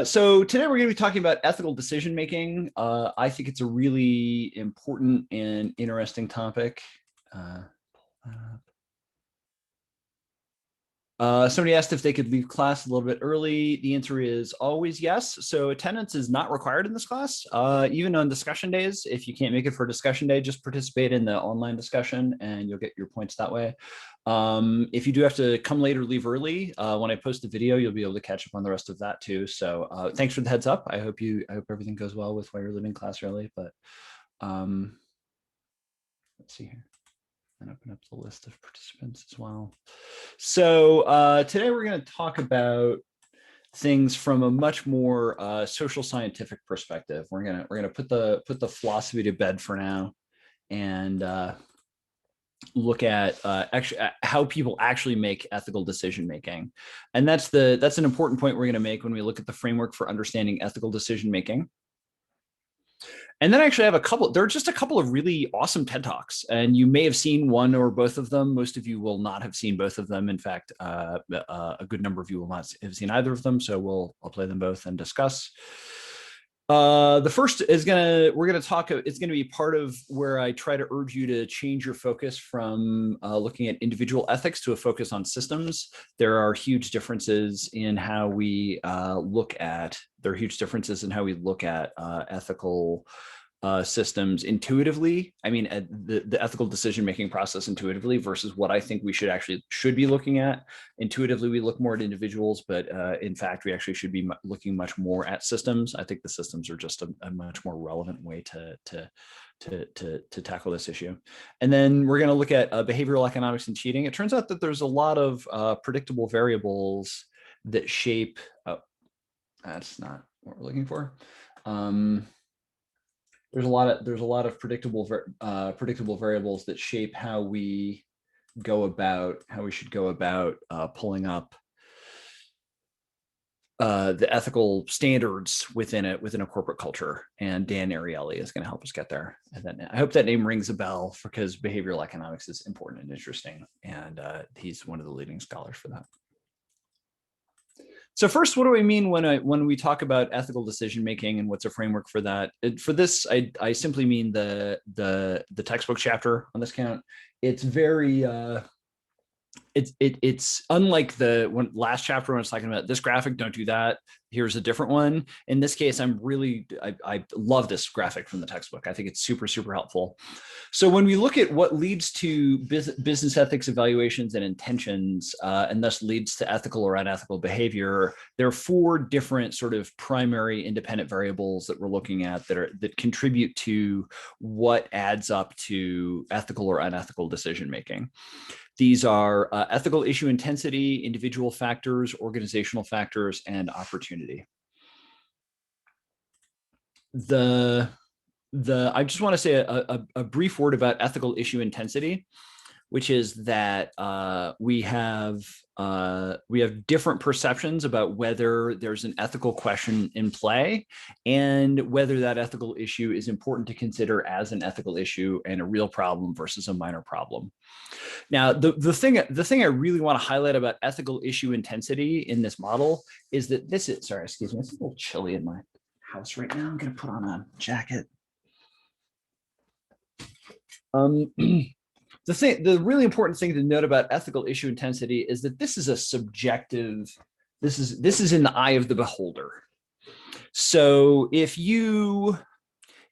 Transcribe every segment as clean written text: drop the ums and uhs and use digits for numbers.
So today we're going to be talking about ethical decision making. I think it's a really important and interesting topic. Uh, Somebody asked if they could leave class a little bit early. The answer is always yes. So attendance is not required in this class. Even on discussion days, if you can't make it for a discussion day, just participate in the online discussion and you'll get your points that way. If you do have to come late or leave early, when I post the video, you'll be able to catch up on the rest of that too. So thanks for the heads up. I hope everything goes well with why you're leaving class early. But let's see here. And open up the list of participants as well. So today we're going to talk about things from a much more social scientific perspective. We're gonna put the philosophy to bed for now, and look at actually how people actually make ethical decision making. And that's an important point we're going to make when we look at the framework for understanding ethical decision making. And then I actually have there are just a couple of really awesome TED Talks, and you may have seen one or both of them. Most of you will not have seen both of them. In fact, a good number of you will not have seen either of them. So I'll play them both and discuss. The first is it's gonna be part of where I try to urge you to change your focus from looking at individual ethics to a focus on systems. There are huge differences in how we look at ethical systems intuitively. I mean, the ethical decision-making process intuitively versus what I think we should be looking at. Intuitively, we look more at individuals, but in fact, we actually should be looking much more at systems. I think the systems are just a much more relevant way to tackle this issue. And then we're going to look at behavioral economics and cheating. It turns out that there's a lot of predictable variables that shape. Oh, that's not what we're looking for. There's a lot of predictable variables that shape how we should go about pulling up the ethical standards within a corporate culture. And Dan Ariely is going to help us get there. And then I hope that name rings a bell, because behavioral economics is important and interesting, and he's one of the leading scholars for that. So first, what do I mean when we talk about ethical decision making, and what's a framework for that? For this, I simply mean the textbook chapter on this count. It's very it's unlike the last chapter when I was talking about this graphic, don't do that. Here's a different one. In this case, I love this graphic from the textbook. I think it's super, super helpful. So when we look at what leads to business ethics evaluations and intentions, and thus leads to ethical or unethical behavior, there are four different sort of primary independent variables that we're looking at that contribute to what adds up to ethical or unethical decision making. These are ethical issue intensity, individual factors, organizational factors, and opportunity. I just want to say a brief word about ethical issue intensity, which is that we have different perceptions about whether there's an ethical question in play, and whether that ethical issue is important to consider as an ethical issue and a real problem versus a minor problem. Now, the thing I really want to highlight about ethical issue intensity in this model is that sorry, excuse me, it's a little chilly in my house right now. I'm going to put on a jacket. The really important thing to note about ethical issue intensity is that this is a subjective, this is in the eye of the beholder. So if you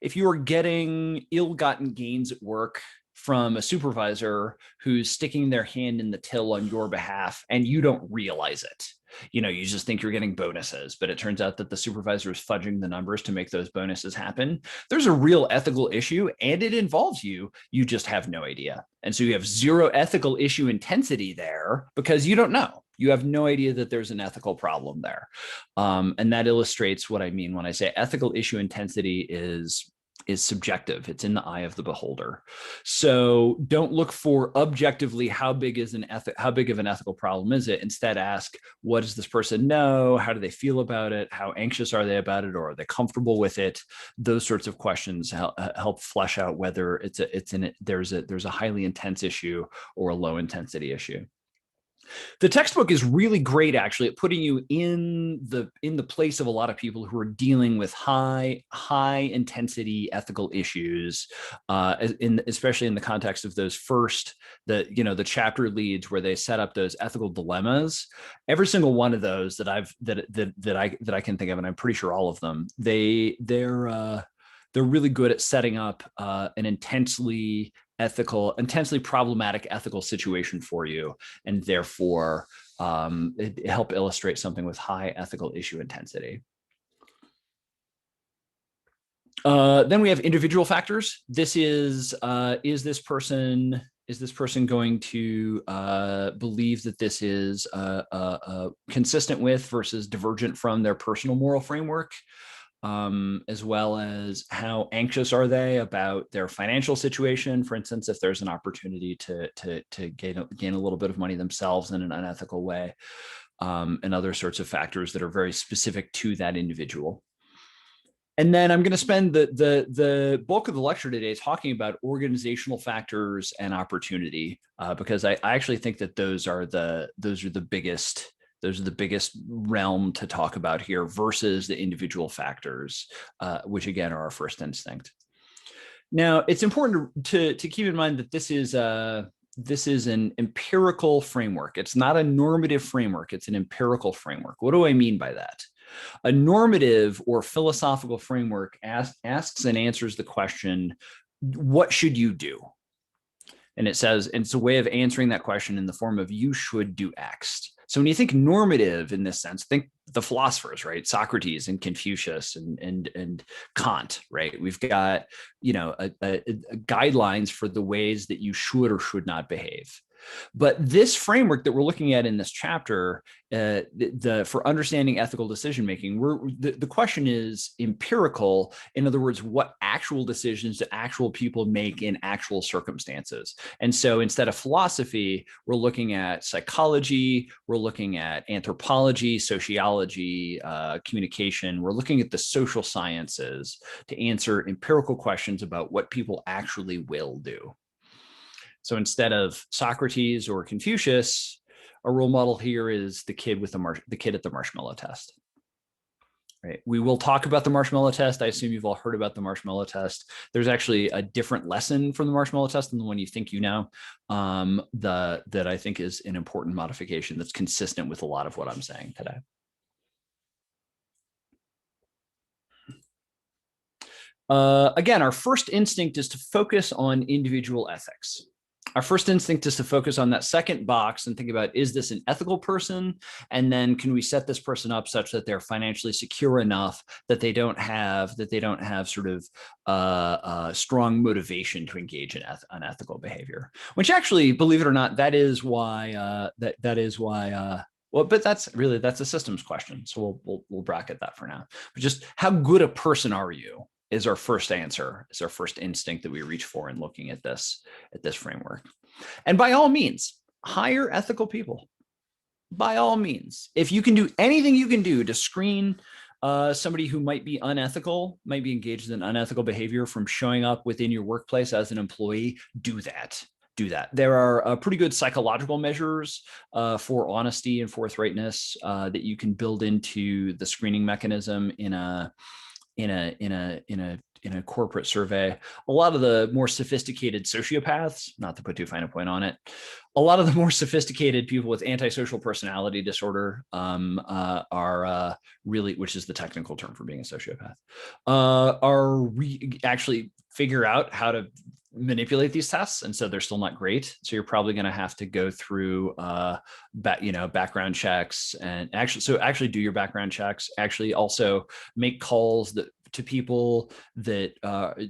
are getting ill-gotten gains at work from a supervisor who's sticking their hand in the till on your behalf, and you don't realize it, you just think you're getting bonuses, but it turns out that the supervisor is fudging the numbers to make those bonuses happen. There's a real ethical issue, and it involves you. You just have no idea. And so you have zero ethical issue intensity there because you don't know. You have no idea that there's an ethical problem there. And that illustrates what I mean when I say ethical issue intensity is subjective. It's in the eye of the beholder. So don't look for objectively how big of an ethical problem is it. Instead, ask, what does this person know? How do they feel about it? How anxious are they about it, or are they comfortable with it? Those sorts of questions help flesh out whether there's a highly intense issue or a low intensity issue. The textbook is really great, actually, at putting you in the place of a lot of people who are dealing with high intensity ethical issues, especially in the context of those the chapter leads where they set up those ethical dilemmas. Every single one of those that I can think of, and I'm pretty sure all of them, they're really good at setting up an intensely problematic ethical situation for you, and therefore help illustrate something with high ethical issue intensity. Then we have individual factors. This is this person going to believe that this is consistent with versus divergent from their personal moral framework? As well as how anxious are they about their financial situation. For instance, if there's an opportunity to gain a little bit of money themselves in an unethical way, and other sorts of factors that are very specific to that individual. And then I'm going to spend the bulk of the lecture today talking about organizational factors and opportunity, because I actually think that those are the biggest realm to talk about here versus the individual factors, which again are our first instinct. Now, it's important to keep in mind that this is an empirical framework. It's not a normative framework. It's an empirical framework. What do I mean by that? A normative or philosophical framework asks and answers the question, what should you do? And it's a way of answering that question in the form of you should do X. So when you think normative in this sense, think the philosophers, right? Socrates and Confucius and Kant, right? We've got, guidelines for the ways that you should or should not behave. But this framework that we're looking at in this chapter, for understanding ethical decision making, the question is empirical. In other words, what actual decisions do actual people make in actual circumstances? And so instead of philosophy, we're looking at psychology, we're looking at anthropology, sociology, communication. We're looking at the social sciences to answer empirical questions about what people actually will do. So instead of Socrates or Confucius, a role model here is the kid at the marshmallow test. Right. We will talk about the marshmallow test. I assume you've all heard about the marshmallow test. There's actually a different lesson from the marshmallow test than the one you think you know, that I think is an important modification that's consistent with a lot of what I'm saying today. Again, our first instinct is to focus on individual ethics. Our first instinct is to focus on that second box and think about, is this an ethical person? And then can we set this person up such that they're financially secure enough that they don't have sort of strong motivation to engage in unethical behavior? Which actually, believe it or not, that is why well, but that's a systems question. So we'll bracket that for now. But just how good a person are you is our first answer, is our first instinct that we reach for in looking at this framework. And by all means, hire ethical people. By all means, if you can do anything you can do to screen somebody who might be unethical, might be engaged in unethical behavior from showing up within your workplace as an employee, do that. There are pretty good psychological measures for honesty and forthrightness that you can build into the screening mechanism in a corporate survey. A lot of the more sophisticated sociopaths, not to put too fine a point on it, a lot of the more sophisticated people with antisocial personality disorder are really, which is the technical term for being a sociopath, actually figure out how to manipulate these tests, and so they're still not great. So you're probably going to have to go through background checks, and actually do your background checks. Actually, also make calls to people that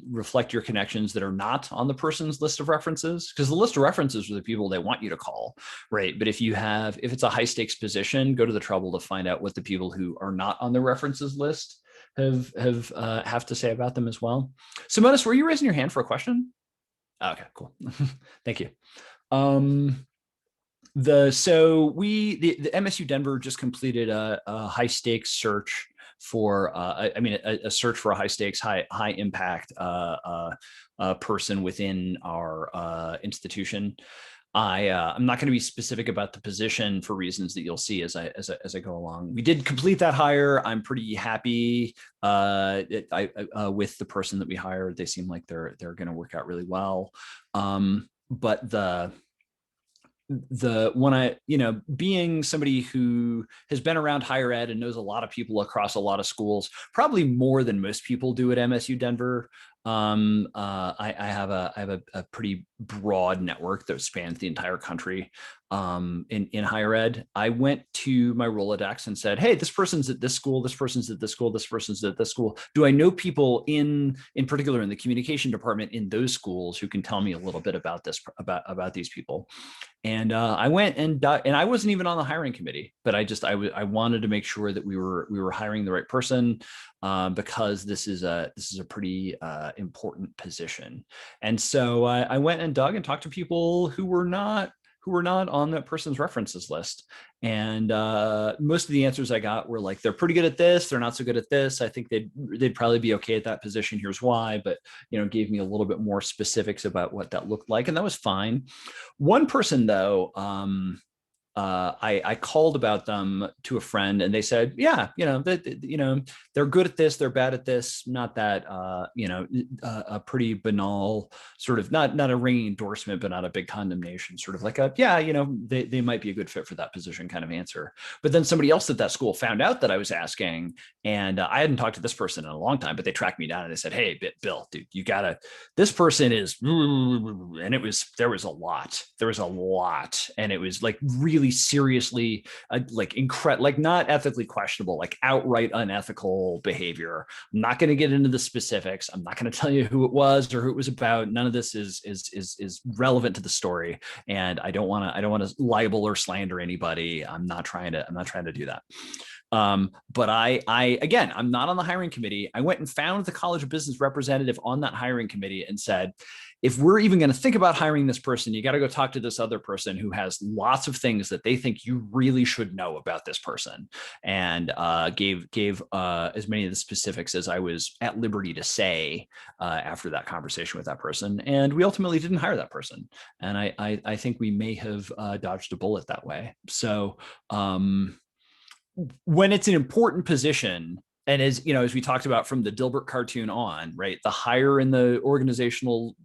reflect your connections that are not on the person's list of references, because the list of references are the people they want you to call, right? But if it's a high stakes position, go to the trouble to find out what the people who are not on the references list have to say about them as well. So Modus, were you raising your hand for a question? Okay, cool. Thank you. The MSU Denver just completed a high stakes search for a search for a high stakes, high impact person within our institution. I'm not going to be specific about the position for reasons that you'll see as I go along. We did complete that hire. I'm pretty happy with the person that we hired. They seem like they're going to work out really well. But when I, being somebody who has been around higher ed and knows a lot of people across a lot of schools, probably more than most people do at MSU Denver. I have a pretty broad network that spans the entire country in higher ed. I went to my Rolodex and said, hey, this person's at this school, this person's at this school, this person's at this school. Do I know people in particular in the communication department in those schools who can tell me a little bit about this, about these people? And I went and I wasn't even on the hiring committee, but I wanted to make sure that we were hiring the right person because this is a pretty important position. And so I went and dug and talked to people who were not on that person's references list. And most of the answers I got were like, they're pretty good at this, they're not so good at this. I think they'd probably be okay at that position. Here's why, but gave me a little bit more specifics about what that looked like, and that was fine. One person though, I called about them to a friend, and they said, yeah, they're good at this, they're bad at this, not that, a pretty banal sort of, not a ringing endorsement, but not a big condemnation, sort of like they might be a good fit for that position kind of answer. But then somebody else at that school found out that I was asking, and I hadn't talked to this person in a long time, but they tracked me down and they said, hey, Bill, dude, this person is, and there was a lot, and it was like really seriously like not ethically questionable, like outright unethical behavior. I'm not going to get into the specifics. I'm not going to tell you who it was or who it was about. None of this is relevant to the story, and I don't want to libel or slander anybody. I'm not trying to do that. But again, I'm not on the hiring committee. I went and found the College of Business representative on that hiring committee and said, if we're even going to think about hiring this person, you got to go talk to this other person who has lots of things that they think you really should know about this person, and gave as many of the specifics as I was at liberty to say after that conversation with that person. And we ultimately didn't hire that person, and I think we may have dodged a bullet that way. So when it's an important position, and as we talked about from the Dilbert cartoon on, right, the higher in the organizational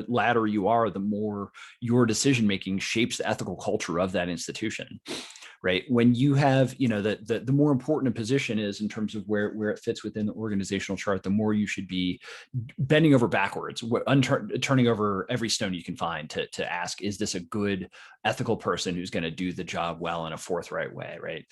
ladder you are, the more your decision making shapes the ethical culture of that institution, right? When you have, the more important a position is in terms of where it fits within the organizational chart, the more you should be bending over backwards, turning over every stone you can find to ask, is this a good ethical person who's going to do the job well in a forthright way, right?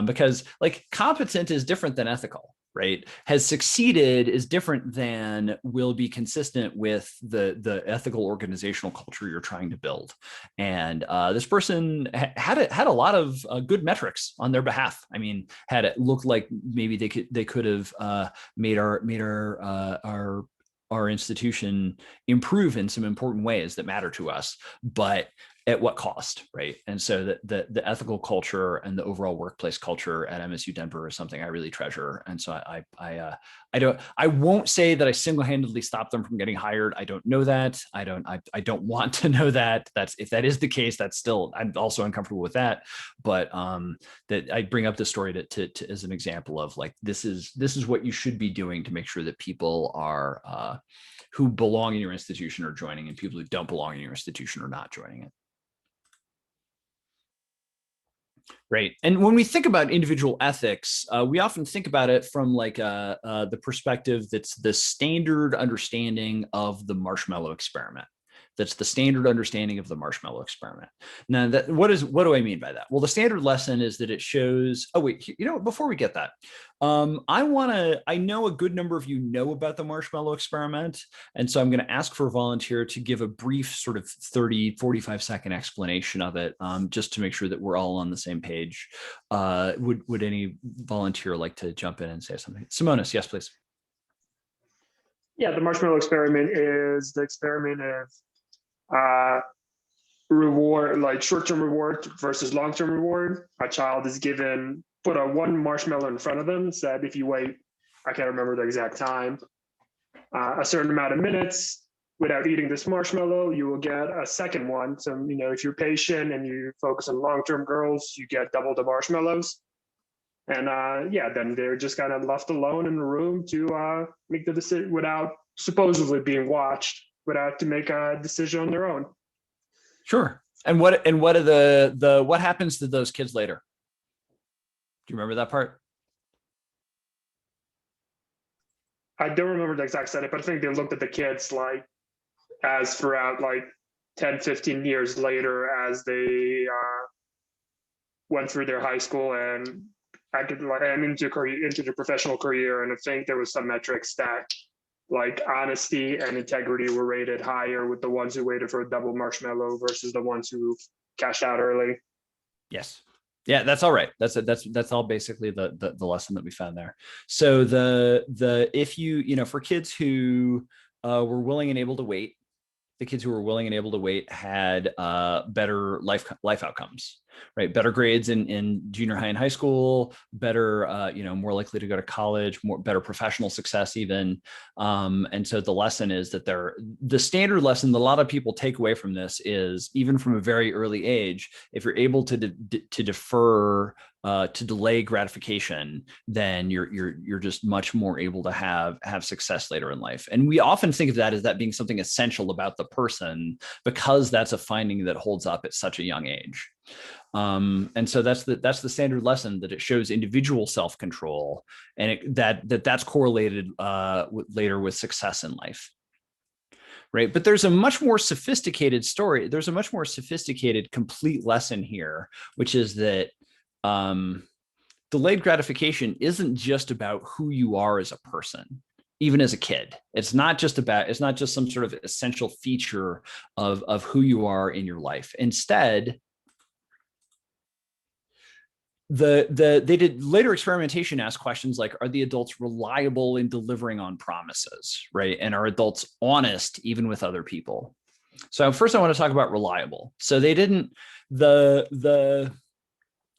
Because like competent is different than ethical, right? Has succeeded is different than will be consistent with the ethical organizational culture you're trying to build. And this person had a lot of good metrics on their behalf. I mean, had it looked like maybe they could have made our institution improve in some important ways that matter to us, but at what cost, right? And so the ethical culture and the overall workplace culture at MSU Denver is something I really treasure. And so I won't say that I single-handedly stopped them from getting hired. I don't know that. I don't want to know that. If that is the case, I'm also uncomfortable with that. But that I bring up the story to as an example of like, this is what you should be doing to make sure that people are who belong in your institution are joining, and people who don't belong in your institution are not joining it. Right. And when we think about individual ethics, we often think about it from like the perspective that's the standard understanding of the marshmallow experiment. That's the standard understanding of the marshmallow experiment. Now, what do I mean by that? Well, the standard lesson is that it shows, oh, wait, before we get that, I know a good number of you know about the marshmallow experiment. And so I'm going to ask for a volunteer to give a brief sort of 30, 45-second explanation of it, just to make sure that we're all on the same page. Would any volunteer like to jump in and say something? Simonis, yes, please. Yeah, the marshmallow experiment is the experiment of reward, like short-term reward versus long-term reward. A child is given, put one marshmallow in front of them, said if you wait, I can't remember the exact time, a certain amount of minutes, without eating this marshmallow, you will get a second one. So, if you're patient and you focus on long-term goals, you get double the marshmallows. And yeah, then they're just kind of left alone in the room to make the decision without supposedly being watched, without to make a decision on their own. Sure. And what are the what happens to those kids later? Do you remember that part? I don't remember the exact setting, but I think they looked at the kids like as throughout like 10, 15 years later as they went through their high school and into the professional career. And I think there was some metrics that like honesty and integrity were rated higher with the ones who waited for a double marshmallow versus the ones who cashed out early. Yes. Yeah, that's all right. That's all basically the lesson that we found there. So if you for kids who were willing and able to wait, the kids who were willing and able to wait had better life outcomes, right? Better grades in junior high and high school, better, more likely to go to college, better professional success even. And so the lesson is that the standard lesson that a lot of people take away from this is, even from a very early age, if you're able to defer, to delay gratification, then you're just much more able to have success later in life. And we often think of that as that being something essential about the person, because that's a finding that holds up at such a young age. And so that's the standard lesson, that it shows individual self-control, and that's correlated later with success in life. Right. But there's a much more sophisticated story. There's a much more sophisticated, complete lesson here, which is that delayed gratification isn't just about who you are as a person, even as a kid. It's not just some sort of essential feature of who you are in your life. Instead, they did later experimentation, asked questions like, are the adults reliable in delivering on promises, right? And are adults honest even with other people? So first I want to talk about reliable. So they didn't, the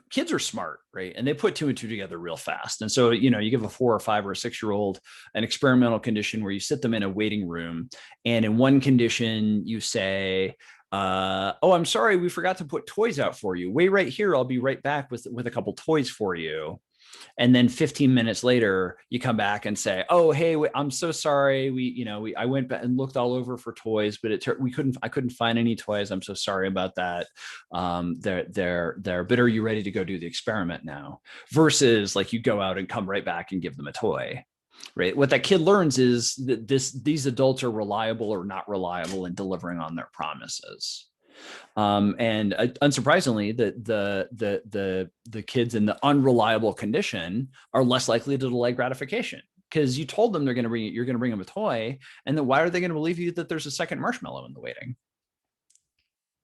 kids are smart, right? And they put 2 and 2 together real fast. And so, you give a 4 or 5 or a 6-year-old an experimental condition where you sit them in a waiting room. And in one condition, you say, oh, I'm sorry, we forgot to put toys out for you. Wait right here. I'll be right back with a couple toys for you. And then 15 minutes later, you come back and say, oh, hey, I'm so sorry. I went back and looked all over for toys, but I couldn't find any toys. I'm so sorry about that. But are you ready to go do the experiment now? Versus like you go out and come right back and give them a toy. Right. What that kid learns is that these adults are reliable or not reliable in delivering on their promises. And unsurprisingly, the kids in the unreliable condition are less likely to delay gratification, because you told them you're going to bring them a toy, and then why are they going to believe you that there's a second marshmallow in the waiting?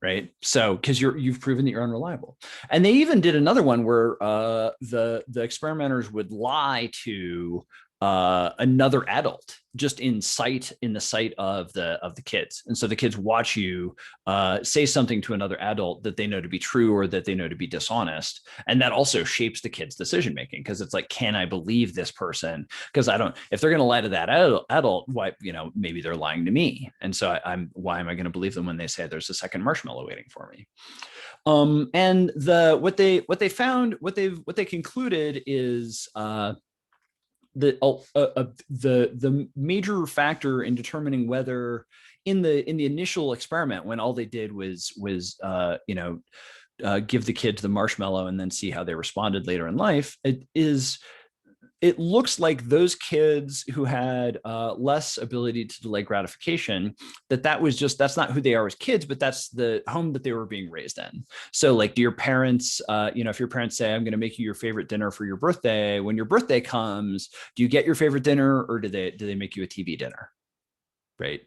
Right. So because you've proven that you're unreliable. And they even did another one where the experimenters would lie to another adult just in the sight of the kids. And so the kids watch you say something to another adult that they know to be true or that they know to be dishonest. And that also shapes the kid's decision making, because it's like, can I believe this person? Because if they're going to lie to that adult, why, maybe they're lying to me. And so why am I going to believe them when they say there's a second marshmallow waiting for me? And what they concluded is the major factor in determining whether in the initial experiment, when all they did was give the kids the marshmallow and then see how they responded later in life, it looks like those kids who had less ability to delay gratification, that's not who they are as kids, but that's the home that they were being raised in. So like, do your parents, if your parents say, I'm going to make you your favorite dinner for your birthday, when your birthday comes, do you get your favorite dinner, or do they make you a TV dinner? Right.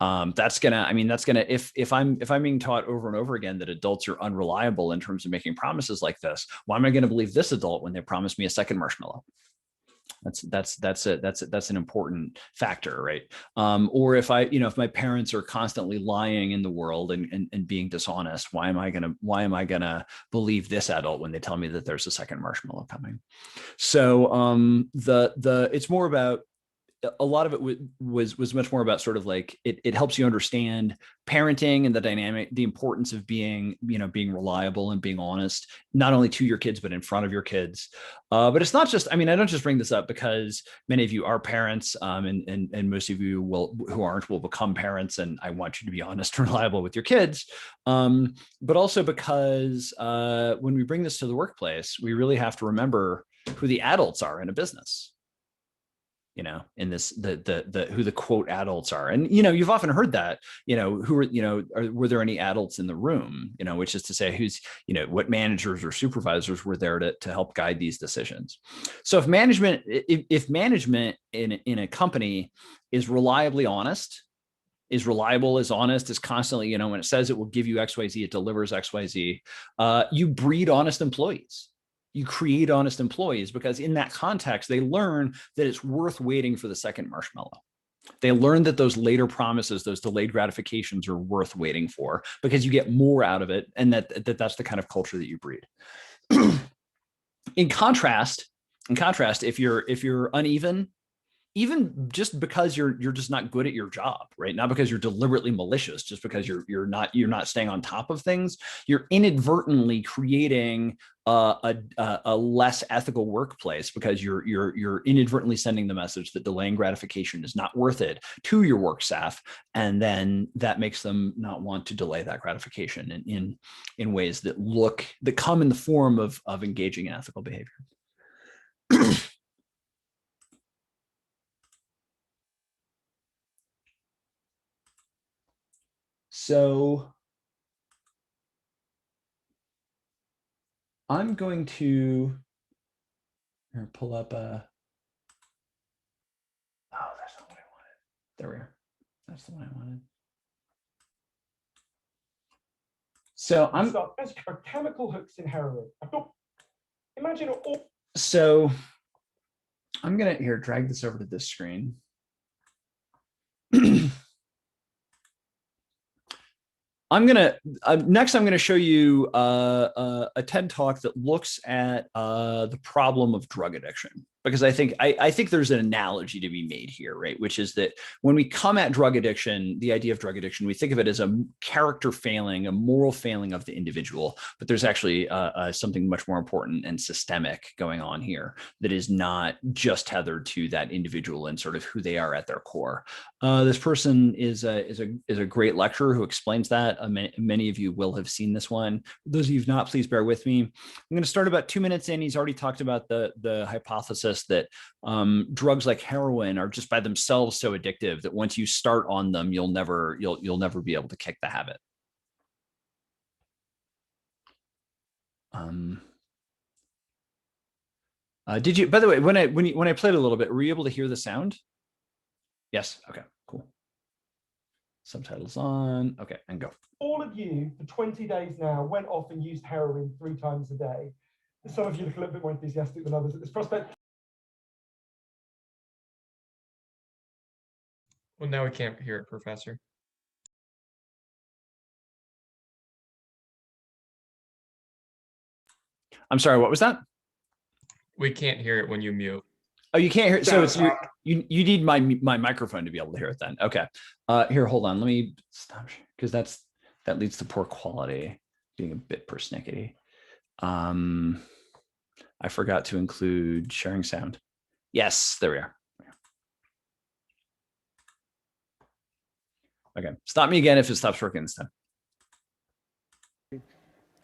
If I'm being taught over and over again that adults are unreliable in terms of making promises like this, why am I going to believe this adult when they promised me a second marshmallow? That's an important factor, right? Or if my parents are constantly lying in the world and being dishonest, why am I gonna believe this adult when they tell me that there's a second marshmallow coming? So it's more about a lot of it was much more about sort of like it helps you understand parenting and the dynamic, the importance of being, being reliable and being honest, not only to your kids, but in front of your kids. But it's not just, I don't just bring this up because many of you are parents, and most of you who aren't will become parents. And I want you to be honest and reliable with your kids. But also because when we bring this to the workplace, we really have to remember who the adults are in a business. In this, who the quote adults are. And, you've often heard that, were there any adults in the room, which is to say who's, what managers or supervisors were there to help guide these decisions. So if management in a company is reliably honest, is reliable, is honest, is constantly, when it says it will give you XYZ, it delivers XYZ, you breed honest employees. You create honest employees because in that context, they learn that it's worth waiting for the second marshmallow. They learn that those later promises, those delayed gratifications are worth waiting for because you get more out of it. And that's the kind of culture that you breed. In contrast, if you're uneven, even just because you're just not good at your job, right? Not because you're deliberately malicious, just because you're not staying on top of things, you're inadvertently creating a less ethical workplace because you're inadvertently sending the message that delaying gratification is not worth it to your work staff, and then that makes them not want to delay that gratification in ways that come in the form of engaging in ethical behavior. So I'm going to pull up a, oh, that's not what I wanted. There we are. That's the one I wanted. So there's chemical hooks in heroin. Imagine all. So I'm going to drag this over to this screen. Next I'm gonna show you a TED talk that looks at the problem of drug addiction, because I think there's an analogy to be made here, right? Which is that when we come at drug addiction, the idea of drug addiction, we think of it as a character failing, a moral failing of the individual, but there's actually something much more important and systemic going on here that is not just tethered to that individual and sort of who they are at their core. This person is a great lecturer who explains that. Many of you will have seen this one. For those of you who've not, please bear with me. I'm going to start about 2 minutes in. He's already talked about the hypothesis that drugs like heroin are just by themselves so addictive that once you start on them, you'll never be able to kick the habit. Did you, by the way, when I played a little bit, were you able to hear the sound? Yes. Okay, cool. Subtitles on. Okay, and go. All of you for 20 days now went off and used heroin 3 times a day. Some of you look a little bit more enthusiastic than others at this prospect. Well, now we can't hear it, Professor. I'm sorry, what was that? We can't hear it when you mute. Oh, you can't hear it. So it's you need my microphone to be able to hear it then. Okay. Here, hold on. Let me stop, because that leads to poor quality, being a bit persnickety. I forgot to include sharing sound. Yes, there we are. Okay. Stop me again if it stops working this time.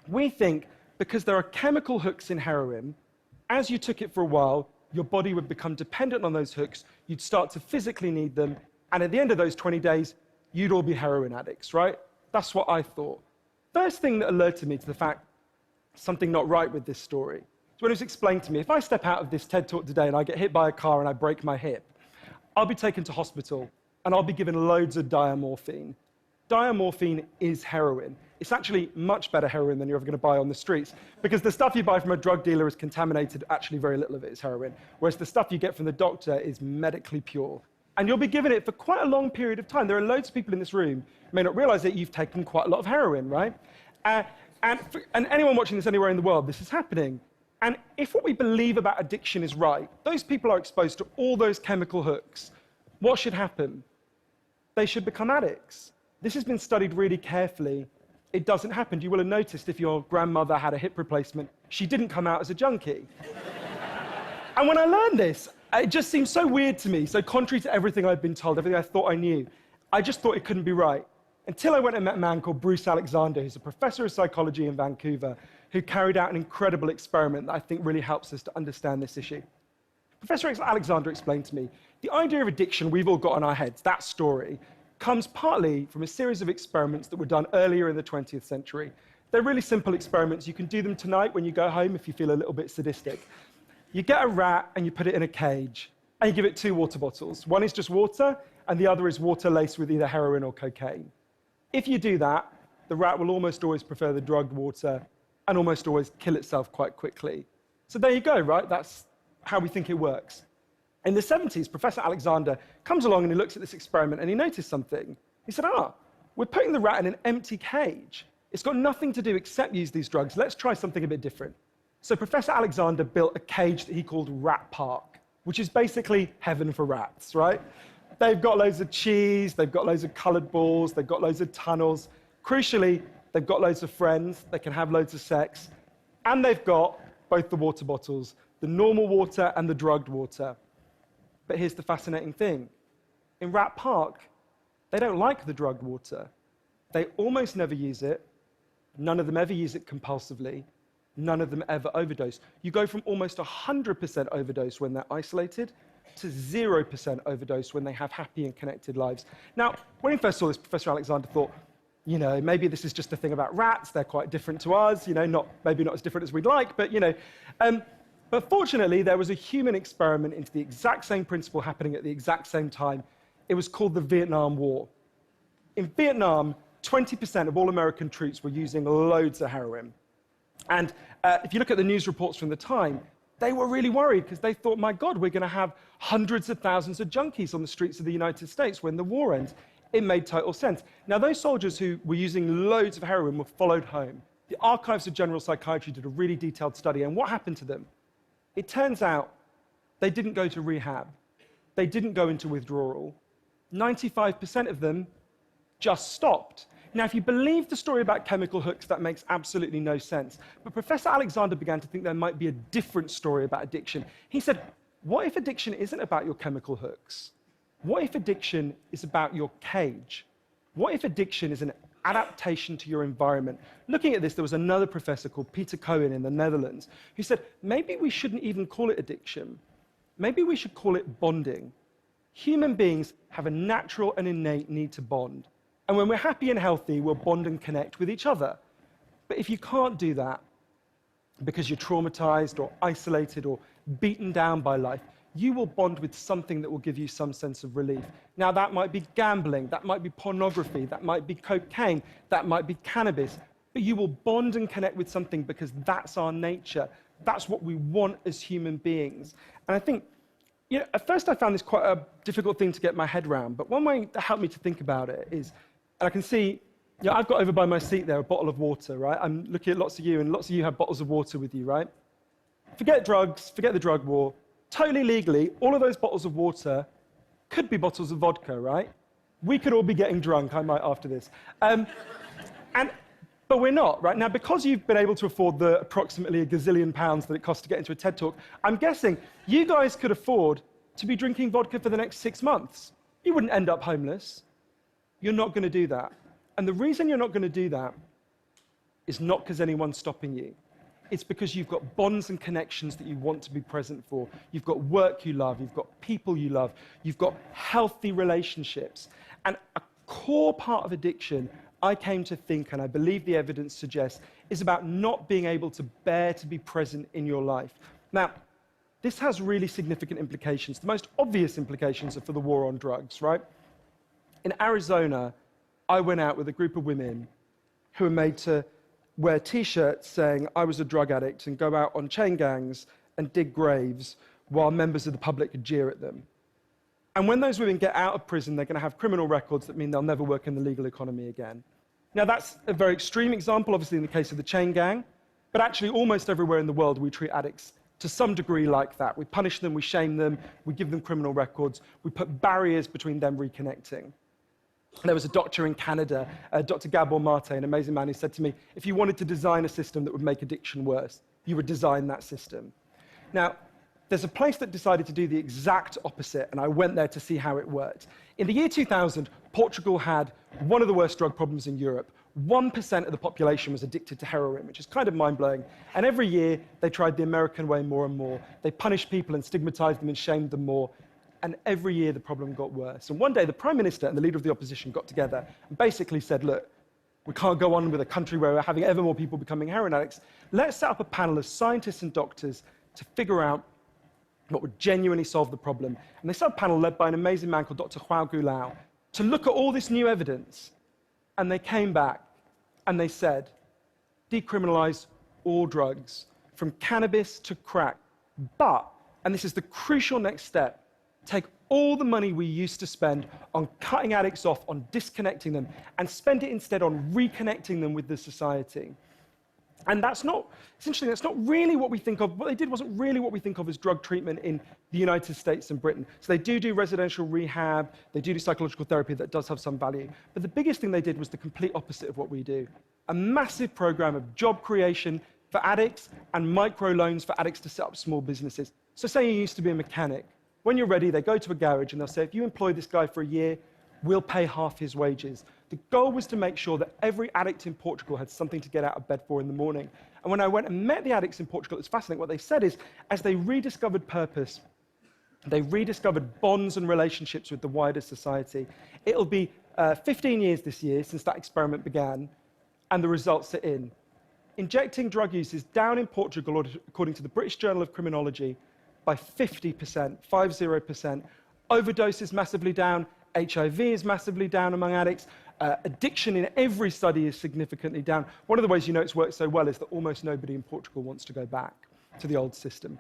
We think because there are chemical hooks in heroin, as you took it for a while, your body would become dependent on those hooks, you'd start to physically need them, and at the end of those 20 days, you'd all be heroin addicts, right? That's what I thought. First thing that alerted me to the fact something not right with this story is when it was explained to me, if I step out of this TED Talk today and I get hit by a car and I break my hip, I'll be taken to hospital and I'll be given loads of diamorphine. Diamorphine is heroin. It's actually much better heroin than you're ever going to buy on the streets, because the stuff you buy from a drug dealer is contaminated. Actually, very little of it is heroin, whereas the stuff you get from the doctor is medically pure. And you'll be given it for quite a long period of time. There are loads of people in this room who may not realize that you've taken quite a lot of heroin, right? And anyone watching this anywhere in the world, this is happening. And if what we believe about addiction is right, those people are exposed to all those chemical hooks What should happen? They should become addicts. This has been studied really carefully. It doesn't happen. You will have noticed if your grandmother had a hip replacement, she didn't come out as a junkie. And when I learned this, it just seemed so weird to me, so contrary to everything I'd been told, everything I thought I knew. I just thought it couldn't be right. Until I went and met a man called Bruce Alexander, who's a professor of psychology in Vancouver, who carried out an incredible experiment that I think really helps us to understand this issue. Professor Alexander explained to me, the idea of addiction we've all got in our heads, that story, comes partly from a series of experiments that were done earlier in the 20th century. They're really simple experiments. You can do them tonight when you go home if you feel a little bit sadistic. You get a rat and you put it in a cage, and you give it 2 water bottles. One is just water, and the other is water laced with either heroin or cocaine. If you do that, the rat will almost always prefer the drugged water and almost always kill itself quite quickly. So there you go, right? That's how we think it works. In the 70s, Professor Alexander comes along and he looks at this experiment and he noticed something. He said, we're putting the rat in an empty cage. It's got nothing to do except use these drugs. Let's try something a bit different. So Professor Alexander built a cage that he called Rat Park, which is basically heaven for rats, right? They've got loads of cheese, they've got loads of colored balls, they've got loads of tunnels. Crucially, they've got loads of friends, they can have loads of sex, and they've got both the water bottles, the normal water and the drugged water. But here's the fascinating thing. In Rat Park, they don't like the drugged water. They almost never use it. None of them ever use it compulsively. None of them ever overdose. You go from almost 100% overdose when they're isolated to 0% overdose when they have happy and connected lives. Now, when he first saw this, Professor Alexander thought, maybe this is just a thing about rats. They're quite different to us, maybe not as different as we'd like, but, But fortunately, there was a human experiment into the exact same principle happening at the exact same time. It was called the Vietnam War. In Vietnam, 20% of all American troops were using loads of heroin. And if you look at the news reports from the time, they were really worried because they thought, my God, we're going to have hundreds of thousands of junkies on the streets of the United States when the war ends. It made total sense. Now, those soldiers who were using loads of heroin were followed home. The Archives of General Psychiatry did a really detailed study, and what happened to them? It turns out they didn't go to rehab. They didn't go into withdrawal. 95% of them just stopped. Now, if you believe the story about chemical hooks, that makes absolutely no sense. But Professor Alexander began to think there might be a different story about addiction. He said, what if addiction isn't about your chemical hooks? What if addiction is about your cage? What if addiction is an adaptation to your environment? Looking at this, there was another professor called Peter Cohen in the Netherlands who said, maybe we shouldn't even call it addiction. Maybe we should call it bonding. Human beings have a natural and innate need to bond. And when we're happy and healthy, we'll bond and connect with each other. But if you can't do that because you're traumatized or isolated or beaten down by life, you will bond with something that will give you some sense of relief. Now, that might be gambling, that might be pornography, that might be cocaine, that might be cannabis, but you will bond and connect with something because that's our nature. That's what we want as human beings. And I think, at first I found this quite a difficult thing to get my head around, but one way that helped me to think about it is, and I can see, I've got over by my seat there a bottle of water, right? I'm looking at lots of you, and lots of you have bottles of water with you, right? Forget drugs, forget the drug war. Totally legally, all of those bottles of water could be bottles of vodka, right? We could all be getting drunk, I might after this. But we're not, right? Now, because you've been able to afford the approximately £1 gazillion that it costs to get into a TED Talk, I'm guessing you guys could afford to be drinking vodka for the next 6 months. You wouldn't end up homeless. You're not going to do that. And the reason you're not going to do that is not because anyone's stopping you. It's because you've got bonds and connections that you want to be present for. You've got work you love. You've got people you love. You've got healthy relationships. And a core part of addiction, I came to think, and I believe the evidence suggests, is about not being able to bear to be present in your life. Now, this has really significant implications. The most obvious implications are for the war on drugs, right? In Arizona, I went out with a group of women who were made to wear T-shirts saying I was a drug addict and go out on chain gangs and dig graves while members of the public could jeer at them. And when those women get out of prison, they're going to have criminal records that mean they'll never work in the legal economy again. Now, that's a very extreme example, obviously, in the case of the chain gang, but actually almost everywhere in the world we treat addicts to some degree like that. We punish them, we shame them, we give them criminal records, we put barriers between them reconnecting. There was a doctor in Canada, Dr. Gabor Mate, an amazing man, who said to me, if you wanted to design a system that would make addiction worse, you would design that system. Now, there's a place that decided to do the exact opposite, and I went there to see how it worked. In the year 2000, Portugal had one of the worst drug problems in Europe. 1% of the population was addicted to heroin, which is kind of mind-blowing. And every year, they tried the American way more and more. They punished people and stigmatized them and shamed them more. And every year, the problem got worse. And one day, the Prime Minister and the leader of the opposition got together and basically said, look, we can't go on with a country where we're having ever more people becoming heroin addicts. Let's set up a panel of scientists and doctors to figure out what would genuinely solve the problem. And they set up a panel led by an amazing man called Dr. João Goulão to look at all this new evidence. And they came back and they said, decriminalize all drugs, from cannabis to crack. But, and this is the crucial next step, take all the money we used to spend on cutting addicts off, on disconnecting them, and spend it instead on reconnecting them with the society. And that's not, essentially, that's not really what we think of. What they did wasn't really what we think of as drug treatment in the United States and Britain. So they do residential rehab, they do psychological therapy that does have some value. But the biggest thing they did was the complete opposite of what we do. A massive program of job creation for addicts and microloans for addicts to set up small businesses. So say you used to be a mechanic. When you're ready, they go to a garage and they'll say, if you employ this guy for a year, we'll pay half his wages. The goal was to make sure that every addict in Portugal had something to get out of bed for in the morning. And when I went and met the addicts in Portugal, it's fascinating. What they said is, as they rediscovered purpose, they rediscovered bonds and relationships with the wider society. It'll be 15 years this year since that experiment began, and the results are in. Injecting drug use is down in Portugal, according to the British Journal of Criminology, by 50%, 50%. Overdose is massively down. HIV is massively down among addicts. Addiction in every study is significantly down. One of the ways you know it's worked so well is that almost nobody in Portugal wants to go back to the old system.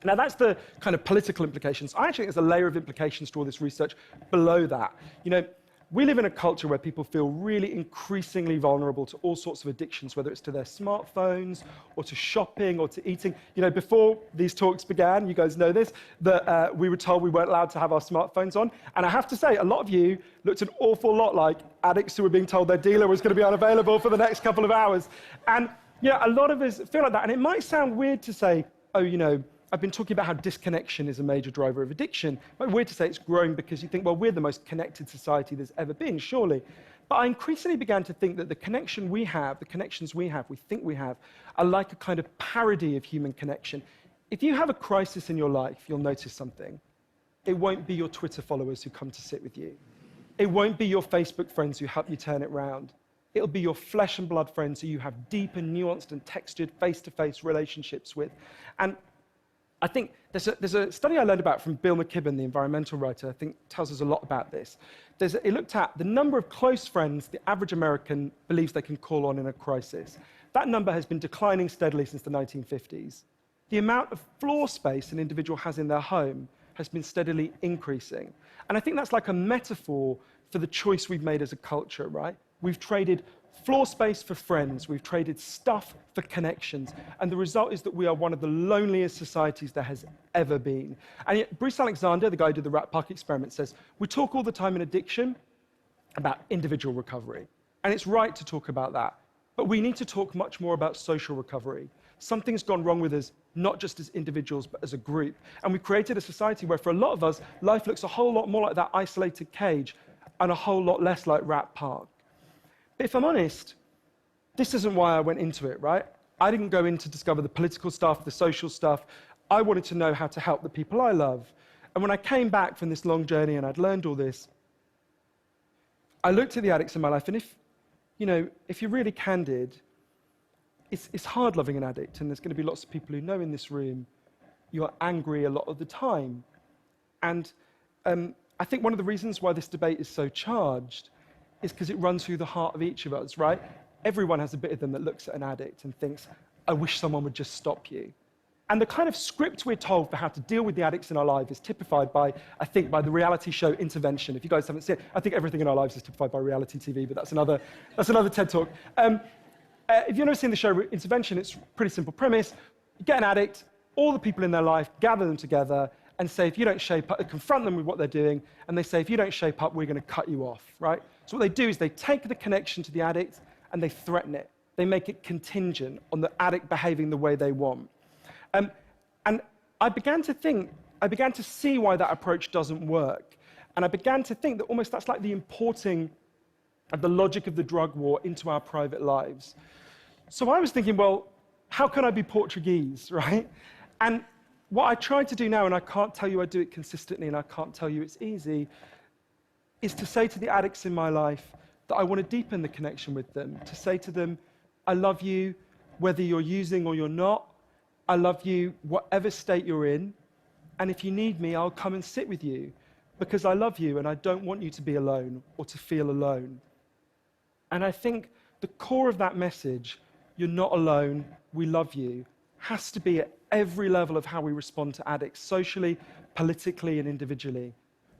Now, that's the kind of political implications. I actually think there's a layer of implications to all this research below that. You know, we live in a culture where people feel really increasingly vulnerable to all sorts of addictions, whether it's to their smartphones or to shopping or to eating. You know, before these talks began, you guys know this, that we were told we weren't allowed to have our smartphones on. And I have to say, a lot of you looked an awful lot like addicts who were being told their dealer was going to be unavailable for the next couple of hours. And yeah, a lot of us feel like that. And it might sound weird to say, oh, you know, I've been talking about how disconnection is a major driver of addiction. It might be weird to say it's growing because you think, well, we're the most connected society there's ever been, surely. But I increasingly began to think that the connection we have, the connections we have, we think we have, are like a kind of parody of human connection. If you have a crisis in your life, you'll notice something. It won't be your Twitter followers who come to sit with you. It won't be your Facebook friends who help you turn it round. It'll be your flesh and blood friends who you have deep and nuanced and textured face-to-face relationships with. And I think there's a study I learned about from Bill McKibben, the environmental writer, I think tells us a lot about this. It looked at the number of close friends the average American believes they can call on in a crisis. That number has been declining steadily since the 1950s. The amount of floor space an individual has in their home has been steadily increasing. And I think that's like a metaphor for the choice we've made as a culture, right? We've traded floor space for friends, we've traded stuff for connections, and the result is that we are one of the loneliest societies there has ever been. And yet, Bruce Alexander, the guy who did the Rat Park experiment, says, we talk all the time in addiction about individual recovery, and it's right to talk about that, but we need to talk much more about social recovery. Something's gone wrong with us, not just as individuals, but as a group. And we've created a society where, for a lot of us, life looks a whole lot more like that isolated cage and a whole lot less like Rat Park. But if I'm honest, this isn't why I went into it, right? I didn't go in to discover the political stuff, the social stuff. I wanted to know how to help the people I love. And when I came back from this long journey and I'd learned all this, I looked at the addicts in my life, and if you're really candid, it's hard loving an addict, and there's going to be lots of people who know in this room you're angry a lot of the time. And I think one of the reasons why this debate is so charged is because it runs through the heart of each of us, right? Everyone has a bit of them that looks at an addict and thinks, I wish someone would just stop you. And the kind of script we're told for how to deal with the addicts in our life is typified by, I think, by the reality show Intervention. If you guys haven't seen it, I think everything in our lives is typified by reality TV, but that's another TED Talk. If you've never seen the show Intervention, it's a pretty simple premise. You get an addict, all the people in their life, gather them together, and say, if you don't shape up, confront them with what they're doing, and they say, if you don't shape up, we're going to cut you off, right? So what they do is they take the connection to the addict and they threaten it. They make it contingent on the addict behaving the way they want. And I began to see why that approach doesn't work. And I began to think that almost that's like the importing of the logic of the drug war into our private lives. So I was thinking, well, how can I be Portuguese, right? And what I try to do now, and I can't tell you I do it consistently, and I can't tell you it's easy, is to say to the addicts in my life that I want to deepen the connection with them, to say to them, I love you whether you're using or you're not. I love you whatever state you're in. And if you need me, I'll come and sit with you because I love you and I don't want you to be alone or to feel alone. And I think the core of that message, you're not alone, we love you, has to be at every level of how we respond to addicts, socially, politically, and individually.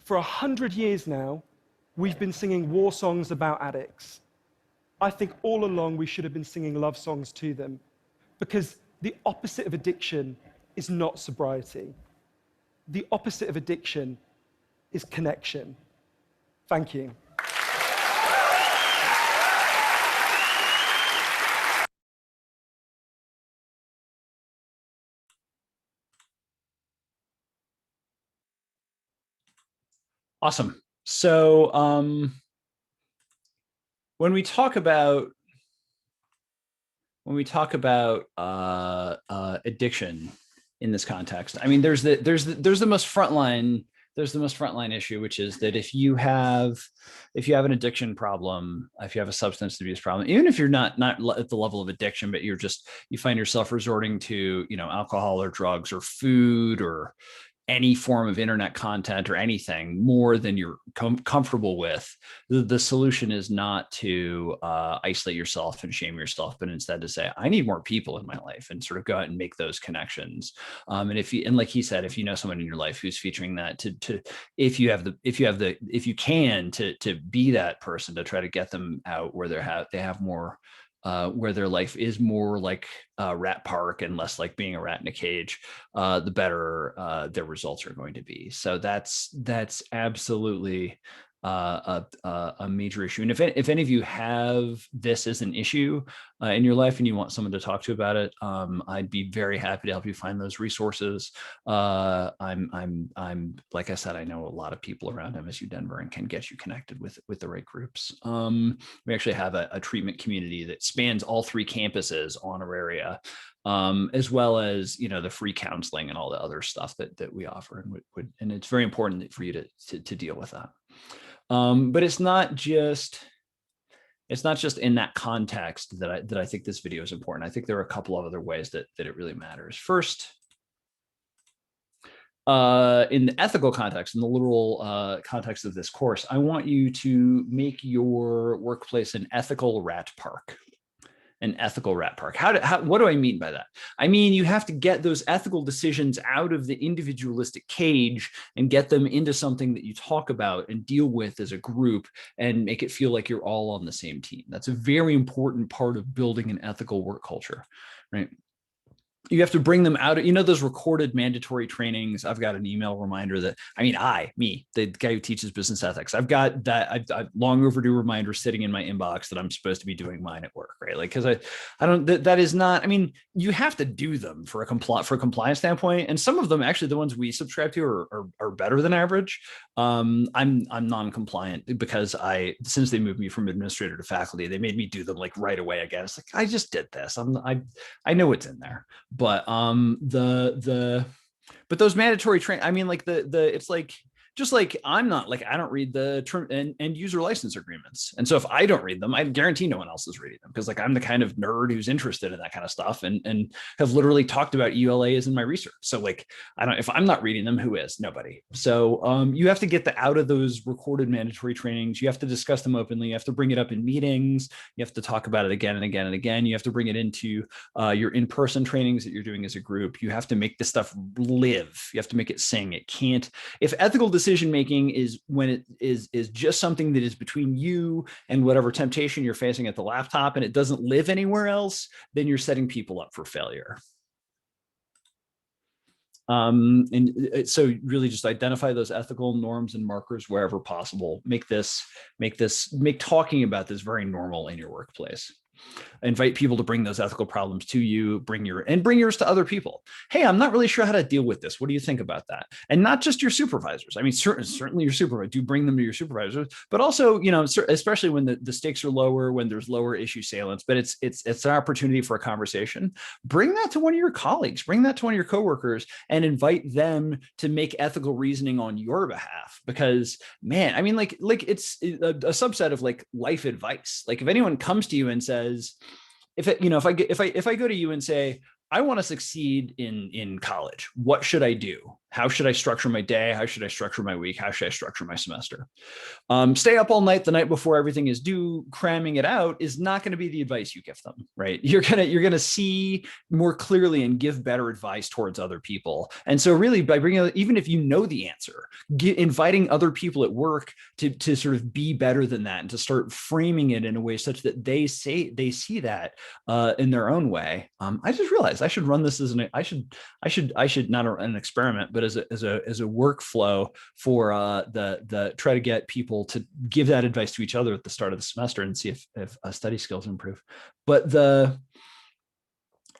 For 100 years now, we've been singing war songs about addicts. I think all along we should have been singing love songs to them, because the opposite of addiction is not sobriety. The opposite of addiction is connection. Thank you. Awesome. So when we talk about addiction in this context, I mean, there's the most frontline issue, which is that if you have an addiction problem, if you have a substance abuse problem, even if you're not at the level of addiction, but you find yourself resorting to, alcohol or drugs or food or any form of internet content or anything more than you're comfortable with, the solution is not to isolate yourself and shame yourself, but instead to say, I need more people in my life, and sort of go out and make those connections. And like he said, if you know someone in your life who's featuring that, if you can be that person to try to get them out where they have more, where their life is more like a rat park and less like being a rat in a cage, the better their results are going to be. So that's absolutely a major issue. And if any of you have this as an issue in your life and you want someone to talk to about it, I'd be very happy to help you find those resources. I'm like I said, I know a lot of people around MSU Denver and can get you connected with the right groups. We actually have a treatment community that spans all 3 campuses on Auraria, as well as the free counseling and all the other stuff that we offer, and it's very important for you to deal with that. But it's not just in that context that I think this video is important. I think there are a couple of other ways that it really matters. First, in the ethical context, in the literal context of this course, I want you to make your workplace an ethical rat park. An ethical rat park. What do I mean by that? I mean, you have to get those ethical decisions out of the individualistic cage and get them into something that you talk about and deal with as a group and make it feel like you're all on the same team. That's a very important part of building an ethical work culture, right? You have to bring them out of, those recorded mandatory trainings. I've got an email reminder that, the guy who teaches business ethics, I've got that, I've long overdue reminder sitting in my inbox that I'm supposed to be doing mine at work, right? Like, cause I don't, that is not, you have to do them for a compliance standpoint. And some of them, actually the ones we subscribe to are better than average. I'm non-compliant because since they moved me from administrator to faculty, they made me do them like right away again. It's like, I just did this. I know what's in there. But but those mandatory it's like, just like I don't read the term and user license agreements. And so if I don't read them, I guarantee no one else is reading them, because I'm the kind of nerd who's interested in that kind of stuff and have literally talked about EULAs in my research. So if I'm not reading them, who is? Nobody. So you have to get out of those recorded mandatory trainings. You have to discuss them openly. You have to bring it up in meetings. You have to talk about it again and again and again. You have to bring it into your in-person trainings that you're doing as a group. You have to make this stuff live. You have to make it sing. It can't, if ethical decision making is when it is just something that is between you and whatever temptation you're facing at the laptop, and it doesn't live anywhere else, then you're setting people up for failure. So really just identify those ethical norms and markers wherever possible. Make talking about this very normal in your workplace. Invite people to bring those ethical problems to you, bring yours to other people. Hey, I'm not really sure how to deal with this. What do you think about that? And not just your supervisors. I mean, certainly your supervisor, do bring them to your supervisors, but also, especially when the stakes are lower, when there's lower issue salience, but it's an opportunity for a conversation. Bring that to one of your colleagues, bring that to one of your coworkers, and invite them to make ethical reasoning on your behalf. Because man, I mean, like it's a subset of like life advice. Like if anyone comes to you and says, if I go to you and say, I want to succeed in college, what should I do? How should I structure my day? How should I structure my week? How should I structure my semester? Stay up all night the night before everything is due, cramming it out is not going to be the advice you give them, right? You're gonna see more clearly and give better advice towards other people. And so really by bringing, even if you know the answer, inviting other people at work to sort of be better than that and to start framing it in a way such that they see that in their own way. I just realized I should run this as I should not an experiment, but as a workflow for the try to get people to give that advice to each other at the start of the semester and see if study skills improve. But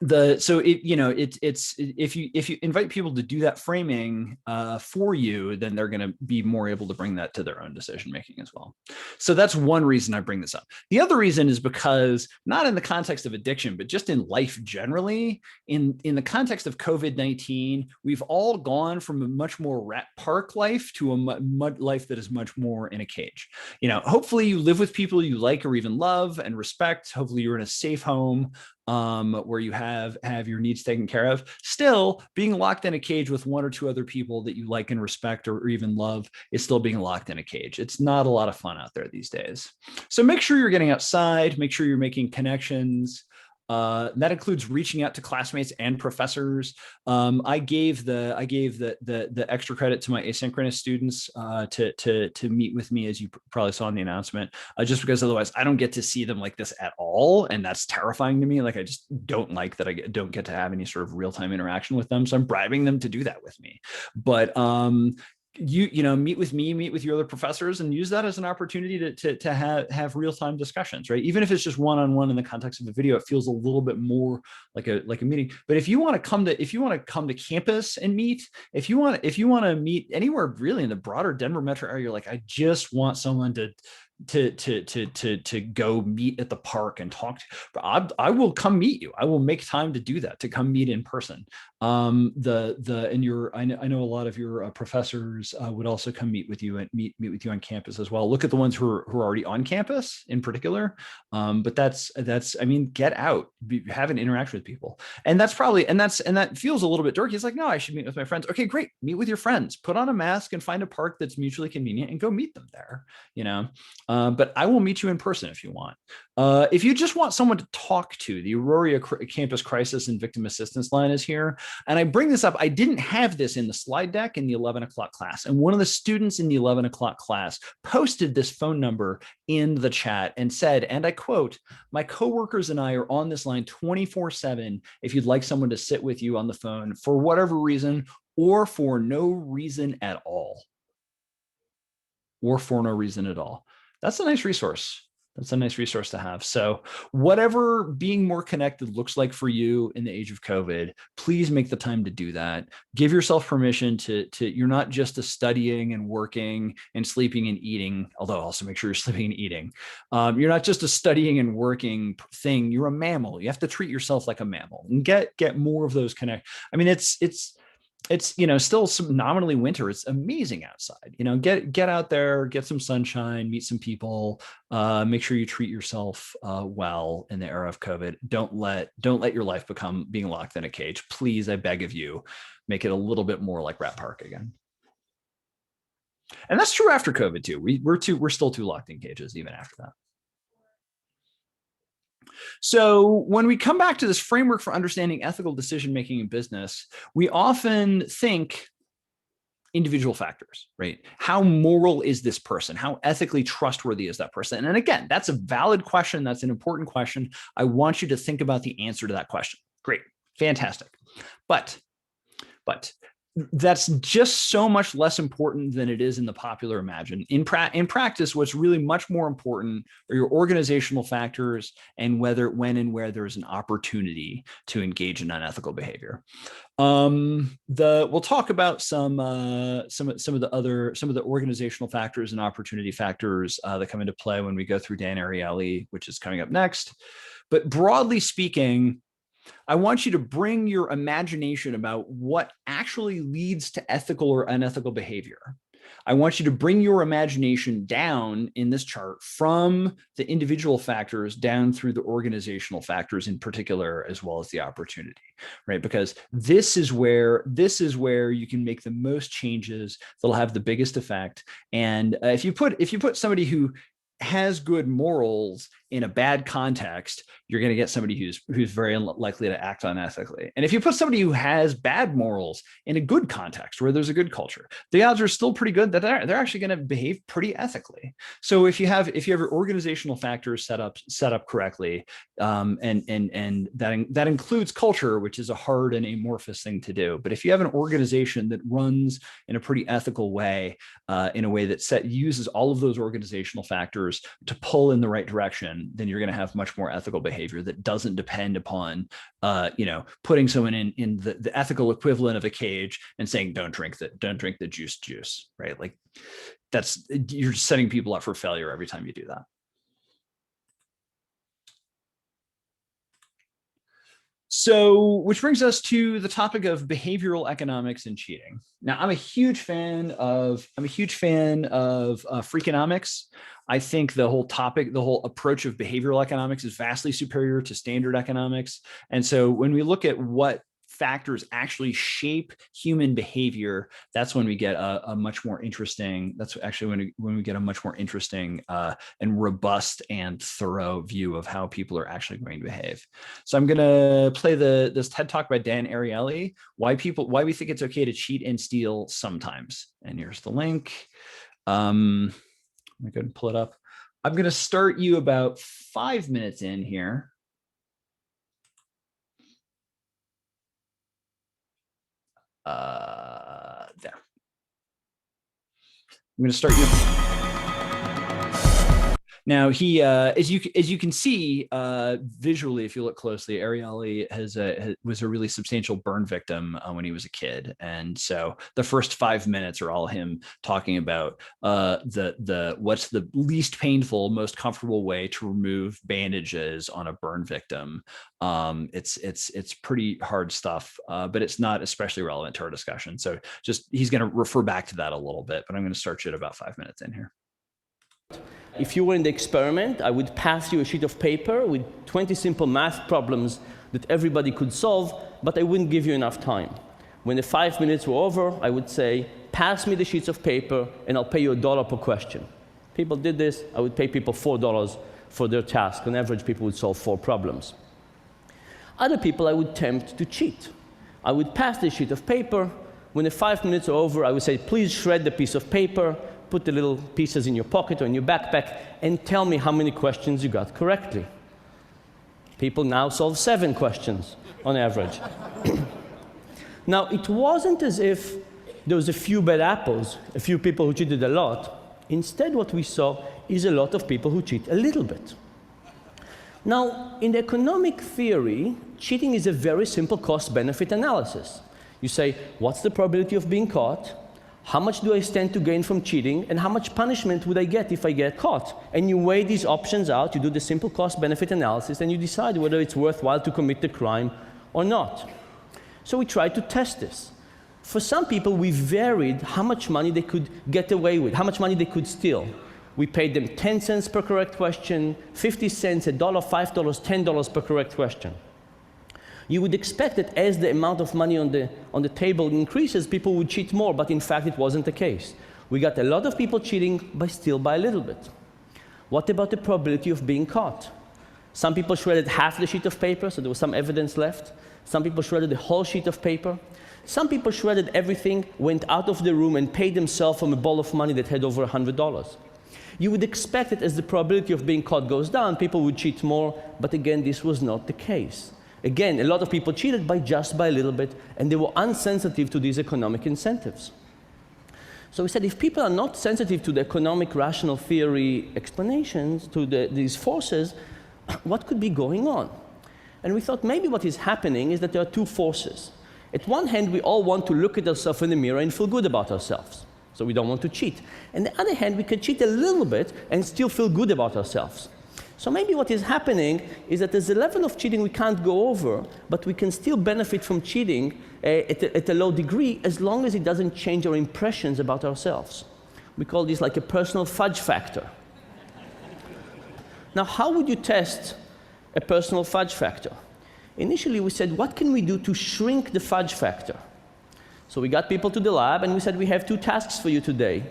if you invite people to do that framing for you, then they're going to be more able to bring that to their own decision making as well. So that's one reason I bring this up. The other reason is because not in the context of addiction, but just in life generally, in the context of COVID-19, we've all gone from a much more rat park life to a life that is much more in a cage. Hopefully you live with people you like or even love and respect. Hopefully you're in a safe home where you have your needs taken care of. Still, being locked in a cage with one or two other people that you like and respect or even love is still being locked in a cage. It's not a lot of fun out there these days. So make sure you're getting outside, make sure you're making connections. That includes reaching out to classmates and professors. I gave the extra credit to my asynchronous students to meet with me, as you probably saw in the announcement, just because otherwise I don't get to see them like this at all, and that's terrifying to me. Like I just don't like that I don't get to have any sort of real-time interaction with them, so I'm bribing them to do that with me. But meet with me, meet with your other professors, and use that as an opportunity to have real-time discussions, right? Even if it's just one-on-one in the context of a video, it feels a little bit more like a meeting. But if you want to come to campus and meet, if you want to meet anywhere really in the broader Denver metro area, you're like, I just want someone to go meet at the park and talk to, I will come meet you. I will make time to do that, to come meet in person. I know a lot of your professors would also come meet with you and meet with you on campus as well. Look at the ones who are already on campus in particular. But get out, have an interaction with people. And that feels a little bit dorky. It's like, no, I should meet with my friends. Okay, great. Meet with your friends, put on a mask and find a park that's mutually convenient and go meet them there, but I will meet you in person if you want. If you just want someone to talk to, the Aurora Campus Crisis and Victim Assistance Line is here. And I bring this up. I didn't have this in the slide deck in the 11 o'clock class. And one of the students in the 11 o'clock class posted this phone number in the chat and said, and I quote, "My coworkers and I are on this line 24/7 if you'd like someone to sit with you on the phone for whatever reason or for no reason at all." Or for no reason at all. That's a nice resource. That's a nice resource to have. So whatever being more connected looks like for you in the age of COVID, please make the time to do that. Give yourself permission to you're not just a studying and working and sleeping and eating, although also make sure you're sleeping and eating. You're not just a studying and working thing. You're a mammal. You have to treat yourself like a mammal and get more of those connect. I mean, it's still some nominally winter. It's amazing outside. Get out there, get some sunshine, meet some people. Make sure you treat yourself well in the era of COVID. Don't let your life become being locked in a cage. Please, I beg of you, make it a little bit more like Rat Park again. And that's true after COVID too. We're still too locked in cages even after that. So when we come back to this framework for understanding ethical decision-making in business, we often think individual factors, right? How moral is this person? How ethically trustworthy is that person? And again, that's a valid question. That's an important question. I want you to think about the answer to that question. Great, fantastic. But that's just so much less important than it is in the popular imagine. In practice, what's really much more important are your organizational factors and when and where there's an opportunity to engage in unethical behavior. We'll talk about some of the organizational factors and opportunity factors that come into play when we go through Dan Ariely, which is coming up next. But broadly speaking, I want you to bring your imagination about what actually leads to ethical or unethical behavior. I want you to bring your imagination down in this chart from the individual factors down through the organizational factors in particular, as well as the opportunity, right? Because this is where you can make the most changes that'll have the biggest effect. And if you put somebody who has good morals in a bad context, you're going to get somebody who's very likely to act unethically. And if you put somebody who has bad morals in a good context where there's a good culture, the odds are still pretty good that they're actually going to behave pretty ethically. So if you have your organizational factors set up correctly, and that includes culture, which is a hard and amorphous thing to do. But if you have an organization that runs in a pretty ethical way, in a way that uses all of those organizational factors to pull in the right direction, then you're going to have much more ethical behavior that doesn't depend upon, putting someone in the ethical equivalent of a cage and saying, don't drink the juice, right? Like you're setting people up for failure every time you do that. So, which brings us to the topic of behavioral economics and cheating. Now, I'm a huge fan of Freakonomics. I think the whole approach of behavioral economics is vastly superior to standard economics. And so when we look at what factors actually shape human behavior, that's when we get a much more interesting, when we get a much more interesting and robust and thorough view of how people are actually going to behave. So I'm going to play this TED Talk by Dan Ariely, why we think it's okay to cheat and steal sometimes. And here's the link. Let me go and pull it up. I'm going to start you about 5 minutes in here. There. I'm going to start you. Now he, as you can see visually, if you look closely, Ariely was a really substantial burn victim when he was a kid, and so the first 5 minutes are all him talking about what's the least painful, most comfortable way to remove bandages on a burn victim. It's pretty hard stuff, but it's not especially relevant to our discussion. So he's going to refer back to that a little bit, but I'm going to start you at about 5 minutes in here. If you were in the experiment, I would pass you a sheet of paper with 20 simple math problems that everybody could solve, but I wouldn't give you enough time. When the 5 minutes were over, I would say, pass me the sheets of paper and I'll pay you $1 per question. People did this. I would pay people $4 for their task. On average, people would solve 4 problems. Other people I would tempt to cheat. I would pass the sheet of paper. When the 5 minutes are over, I would say, please shred the piece of paper, put the little pieces in your pocket or in your backpack, and tell me how many questions you got correctly. People now solve 7 questions on average. Now, it wasn't as if there was a few bad apples, a few people who cheated a lot. Instead, what we saw is a lot of people who cheat a little bit. Now, in the economic theory, cheating is a very simple cost-benefit analysis. You say, what's the probability of being caught? How much do I stand to gain from cheating? And how much punishment would I get if I get caught? And you weigh these options out, you do the simple cost-benefit analysis, and you decide whether it's worthwhile to commit the crime or not. So we tried to test this. For some people, we varied how much money they could get away with, how much money they could steal. We paid them 10 cents per correct question, 50 cents, $1, $5, $10 per correct question. You would expect that as the amount of money on the table increases, people would cheat more, but in fact, it wasn't the case. We got a lot of people cheating, but still by a little bit. What about the probability of being caught? Some people shredded half the sheet of paper, so there was some evidence left. Some people shredded the whole sheet of paper. Some people shredded everything, went out of the room, and paid themselves from a ball of money that had over $100. You would expect that as the probability of being caught goes down, people would cheat more, but again, this was not the case. Again, a lot of people cheated by a little bit, and they were unsensitive to these economic incentives. So we said, if people are not sensitive to the economic rational theory explanations, to these forces, what could be going on? And we thought maybe what is happening is that there are two forces. At one hand, we all want to look at ourselves in the mirror and feel good about ourselves. So we don't want to cheat. On the other hand, we can cheat a little bit and still feel good about ourselves. So maybe what is happening is that there's a level of cheating we can't go over, but we can still benefit from cheating at a low degree as long as it doesn't change our impressions about ourselves. We call this like a personal fudge factor. Now, how would you test a personal fudge factor? Initially, we said, what can we do to shrink the fudge factor? So we got people to the lab, and we said, we have 2 tasks for you today.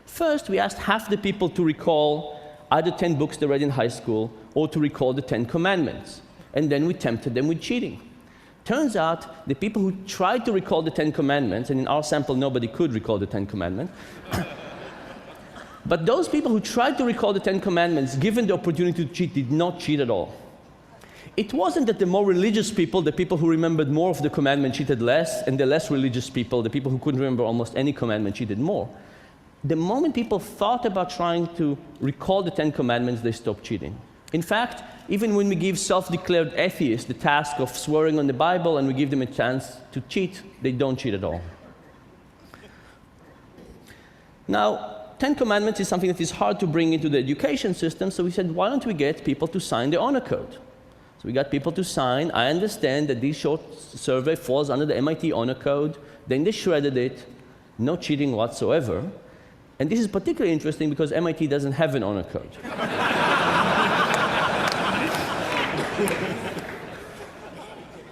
First, we asked half the people to recall either 10 books they read in high school or to recall the 10 commandments. And then we tempted them with cheating. Turns out the people who tried to recall the 10 commandments, and in our sample nobody could recall the 10 commandments, but those people who tried to recall the 10 commandments, given the opportunity to cheat, did not cheat at all. It wasn't that the more religious people, the people who remembered more of the commandment, cheated less, and the less religious people, the people who couldn't remember almost any commandment, cheated more. The moment people thought about trying to recall the 10 commandments, they stopped cheating. In fact, even when we give self-declared atheists the task of swearing on the Bible and we give them a chance to cheat, they don't cheat at all. Now, 10 commandments is something that is hard to bring into the education system, so we said, why don't we get people to sign the honor code? So we got people to sign. I understand that this short survey falls under the MIT honor code. Then they shredded it, no cheating whatsoever. And this is particularly interesting because MIT doesn't have an honor code.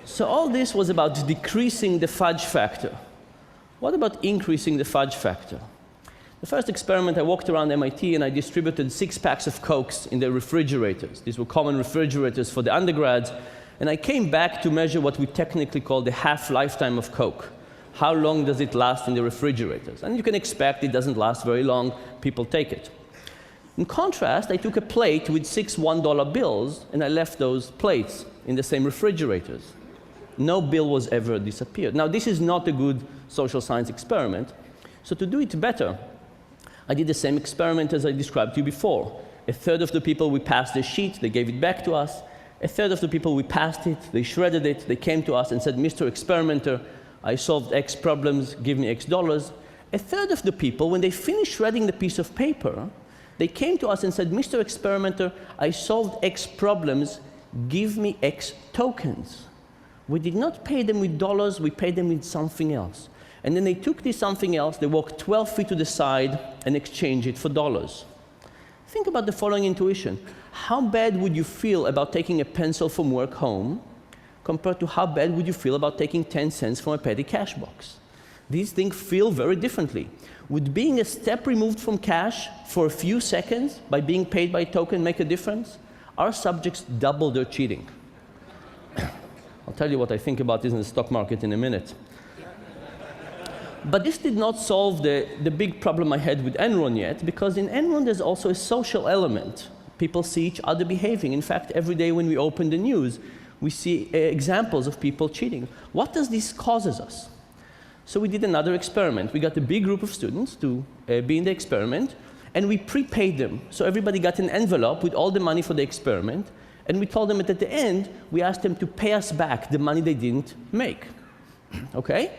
So all this was about decreasing the fudge factor. What about increasing the fudge factor? The first experiment, I walked around MIT and I distributed 6 packs of Cokes in their refrigerators. These were common refrigerators for the undergrads. And I came back to measure what we technically call the half-lifetime of Coke. How long does it last in the refrigerators? And you can expect it doesn't last very long. People take it. In contrast, I took a plate with 6 $1 bills and I left those plates in the same refrigerators. No bill was ever disappeared. Now, this is not a good social science experiment. So to do it better, I did the same experiment as I described to you before. A third of the people, we passed the sheet, they gave it back to us. A third of the people, we passed it, they shredded it, they came to us and said, Mr. Experimenter, I solved X problems, give me X dollars. A third of the people, when they finished shredding the piece of paper, they came to us and said, Mr. Experimenter, I solved X problems, give me X tokens. We did not pay them with dollars, we paid them with something else. And then they took this something else, they walked 12 feet to the side and exchanged it for dollars. Think about the following intuition. How bad would you feel about taking a pencil from work home compared to how bad would you feel about taking 10 cents from a petty cash box? These things feel very differently. Would being a step removed from cash for a few seconds by being paid by a token make a difference? Our subjects double their cheating. I'll tell you what I think about this in the stock market in a minute. But this did not solve the big problem I had with Enron yet, because in Enron there's also a social element. People see each other behaving. In fact, every day when we open the news, we see examples of people cheating. What does this causes us? So we did another experiment. We got a big group of students to be in the experiment, and we prepaid them. So everybody got an envelope with all the money for the experiment, and we told them that at the end, we asked them to pay us back the money they didn't make. Okay?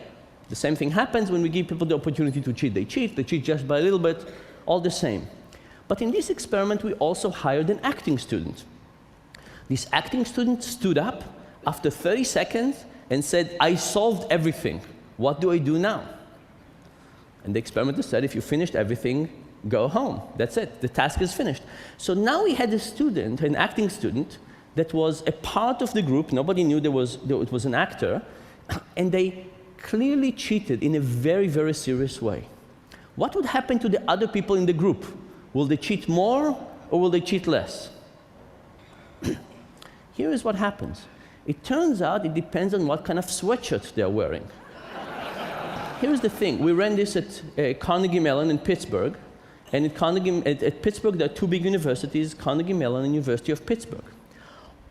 The same thing happens when we give people the opportunity to cheat. They cheat just by a little bit, all the same. But in this experiment, we also hired an acting student. This acting student stood up after 30 seconds and said, I solved everything. What do I do now? And the experimenter said, if you finished everything, go home. That's it. The task is finished. So now we had a student, an acting student, that was a part of the group. Nobody knew it was an actor. And they clearly cheated in a very, very serious way. What would happen to the other people in the group? Will they cheat more or will they cheat less? Here is what happens. It turns out it depends on what kind of sweatshirt they're wearing. Here's the thing. We ran this at Carnegie Mellon in Pittsburgh. And at Pittsburgh, there are 2 big universities, Carnegie Mellon and University of Pittsburgh.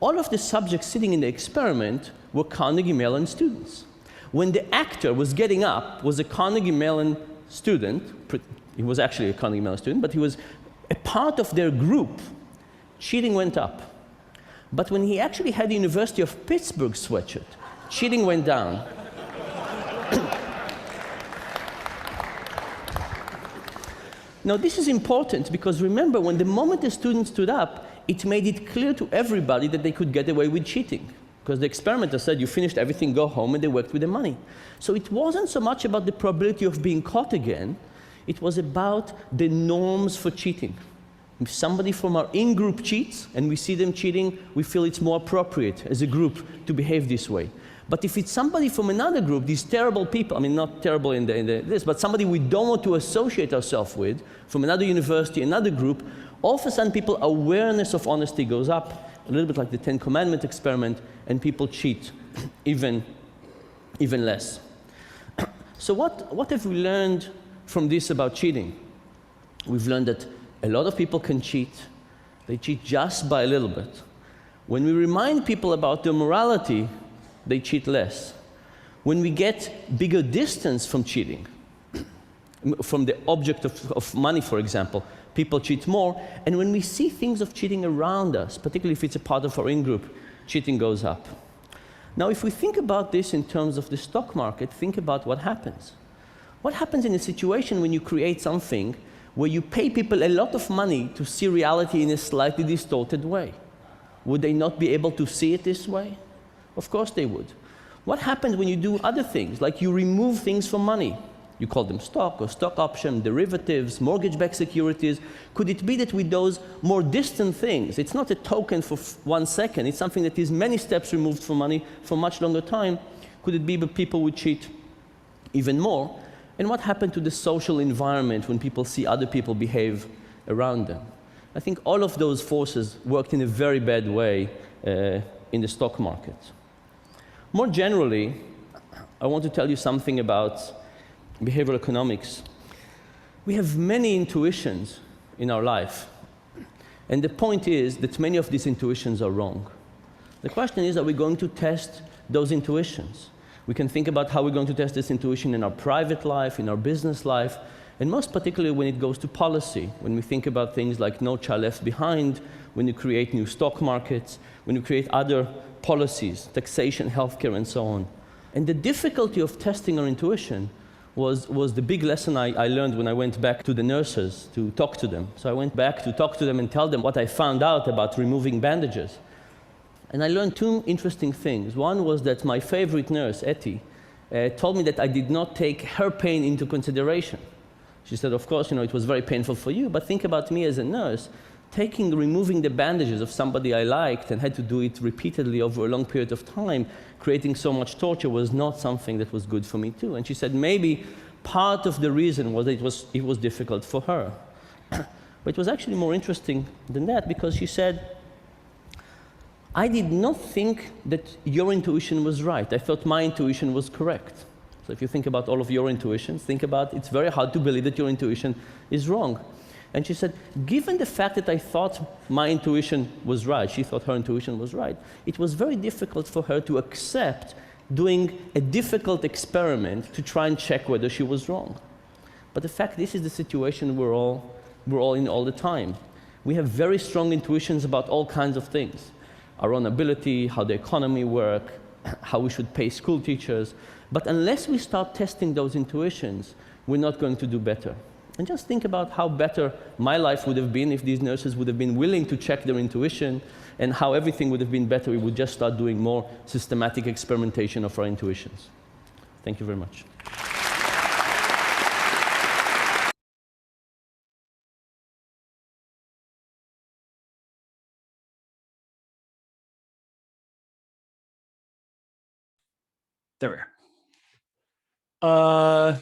All of the subjects sitting in the experiment were Carnegie Mellon students. When the actor was getting up, was a Carnegie Mellon student, he was actually a Carnegie Mellon student, but he was a part of their group, cheating went up. But when he actually had the University of Pittsburgh sweatshirt, cheating went down. Now, this is important because remember, when the moment the students stood up, it made it clear to everybody that they could get away with cheating. Because the experimenter said, you finished everything, go home, and they worked with the money. So it wasn't so much about the probability of being caught again, it was about the norms for cheating. If somebody from our in-group cheats, and we see them cheating, we feel it's more appropriate as a group to behave this way. But if it's somebody from another group, these terrible people, I mean, not terrible in this, but somebody we don't want to associate ourselves with, from another university, another group, all of a sudden people's awareness of honesty goes up, a little bit like the Ten Commandment experiment, and people cheat even less. So what have we learned from this about cheating? We've learned that a lot of people can cheat. They cheat just by a little bit. When we remind people about their morality, they cheat less. When we get bigger distance from cheating, from the object of money, for example, people cheat more. And when we see things of cheating around us, particularly if it's a part of our in-group, cheating goes up. Now, if we think about this in terms of the stock market, think about what happens. What happens in a situation when you create something where you pay people a lot of money to see reality in a slightly distorted way? Would they not be able to see it this way? Of course they would. What happens when you do other things, like you remove things from money? You call them stock or stock option, derivatives, mortgage-backed securities. Could it be that with those more distant things, it's not a token for 1 second, it's something that is many steps removed from money for much longer time, could it be that people would cheat even more? And what happened to the social environment when people see other people behave around them? I think all of those forces worked in a very bad way in the stock market. More generally, I want to tell you something about behavioral economics. We have many intuitions in our life, and the point is that many of these intuitions are wrong. The question is, are we going to test those intuitions? We can think about how we're going to test this intuition in our private life, in our business life, and most particularly when it goes to policy, when we think about things like No Child Left Behind, when you create new stock markets, when you create other policies, taxation, healthcare, and so on. And the difficulty of testing our intuition was the big lesson I learned when I went back to the nurses to talk to them. So I went back to talk to them and tell them what I found out about removing bandages. And I learned two interesting things. One was that my favorite nurse, Etty, told me that I did not take her pain into consideration. She said, of course, it was very painful for you, but think about me as a nurse. Removing the bandages of somebody I liked and had to do it repeatedly over a long period of time, creating so much torture was not something that was good for me too. And she said maybe part of the reason was that it was difficult for her. But it was actually more interesting than that, because she said, I did not think that your intuition was right. I thought my intuition was correct. So if you think about all of your intuitions, think about it's very hard to believe that your intuition is wrong. And she said, given the fact that I thought my intuition was right, she thought her intuition was right, it was very difficult for her to accept doing a difficult experiment to try and check whether she was wrong. But the fact, this is the situation we're all in all the time. We have very strong intuitions about all kinds of things. Our own ability, how the economy works, how we should pay school teachers. But unless we start testing those intuitions, we're not going to do better. And just think about how better my life would have been if these nurses would have been willing to check their intuition, and how everything would have been better. We would just start doing more systematic experimentation of our intuitions. Thank you very much. There we are.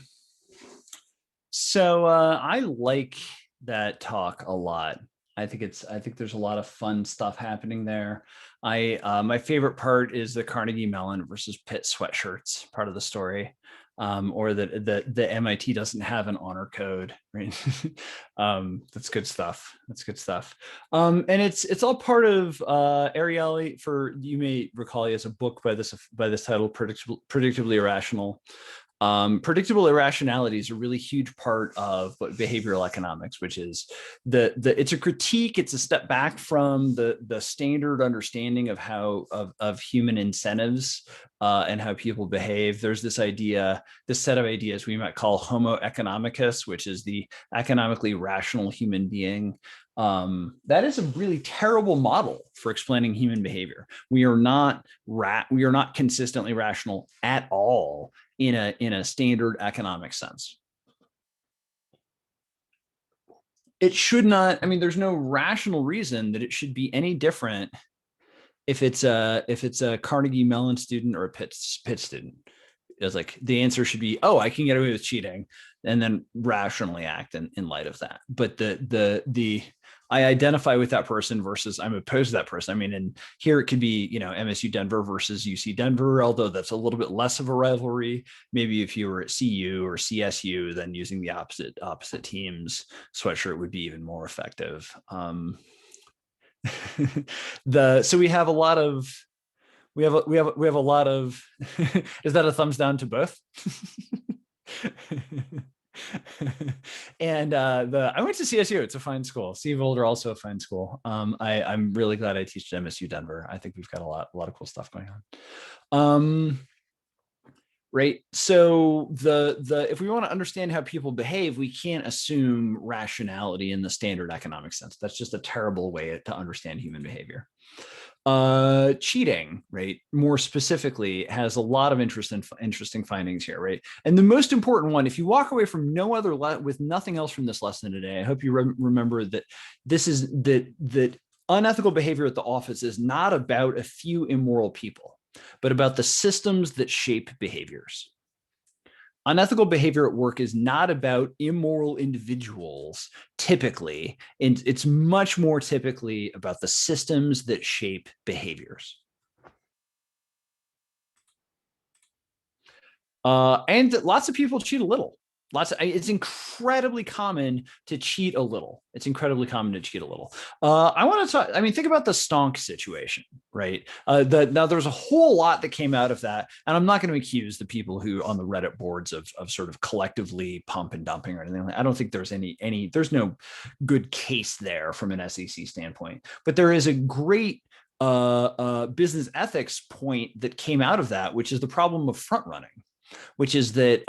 So I like that talk a lot. I think there's a lot of fun stuff happening there. My favorite part is the Carnegie Mellon versus Pitt sweatshirts part of the story. or that the MIT doesn't have an honor code, right? That's good stuff. That's good stuff. And it's all part of Ariely. You may recall, he has a book by this title, Predictably Irrational. Predictable irrationality is a really huge part of behavioral economics, which is it's a critique. It's a step back from the standard understanding of how of human incentives and how people behave. There's this set of ideas we might call Homo economicus, which is the economically rational human being. That is a really terrible model for explaining human behavior. We are not consistently rational at all in a standard economic sense. It should not, I mean, there's no rational reason that it should be any different if it's a Carnegie Mellon student or a Pitt student. It's like the answer should be, oh, I can get away with cheating, and then rationally act in light of that. But the I identify with that person versus I'm opposed to that person. I mean, and here it could be, MSU Denver versus UC Denver, although that's a little bit less of a rivalry. Maybe if you were at CU or CSU, then using the opposite teams sweatshirt would be even more effective. So we have a lot of is that a thumbs down to both? And I went to CSU. It's a fine school. Steve Older, also a fine school. I'm really glad I teach at MSU Denver. I think we've got a lot of cool stuff going on. Right. So if we want to understand how people behave, we can't assume rationality in the standard economic sense. That's just a terrible way to understand human behavior. Cheating, right, more specifically, has a lot of interesting findings here, right? And the most important one, if you walk away from with nothing else from this lesson today, I hope you remember that this is that unethical behavior at the office is not about a few immoral people, but about the systems that shape behaviors. Unethical behavior at work is not about immoral individuals, typically, and it's much more typically about the systems that shape behaviors. And lots of people cheat a little. It's incredibly common to cheat a little. I want to talk, think about the stonk situation, right? Now there's a whole lot that came out of that, and I'm not going to accuse the people who on the Reddit boards of sort of collectively pump and dumping or anything. I don't think there's there's no good case there from an SEC standpoint, but there is a great business ethics point that came out of that, which is the problem of front running, which is that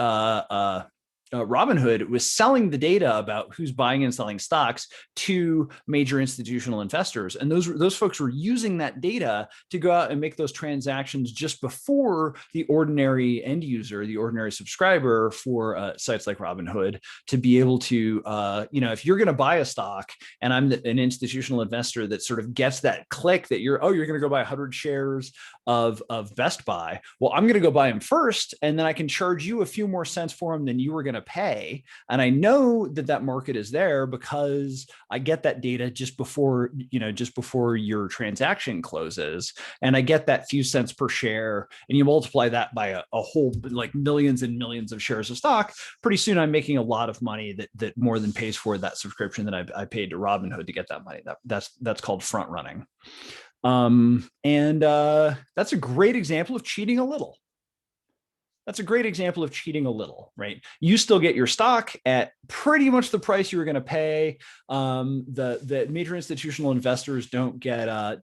Robinhood was selling the data about who's buying and selling stocks to major institutional investors. And those folks were using that data to go out and make those transactions just before the ordinary end user, the ordinary subscriber for sites like Robinhood, to be able to, if you're going to buy a stock and I'm an institutional investor that sort of gets that click that you're going to go buy 100 shares of Best Buy. Well, I'm going to go buy them first, and then I can charge you a few more cents for them than you were going to pay. And I know that market is there because I get that data just before your transaction closes, and I get that few cents per share, and you multiply that by a whole like millions and millions of shares of stock. Pretty soon I'm making a lot of money that more than pays for that subscription that I paid to Robinhood to get that money. That's called front running. That's a great example of cheating a little. Right? You still get your stock at pretty much the price you were going to pay. The major institutional investors don't get a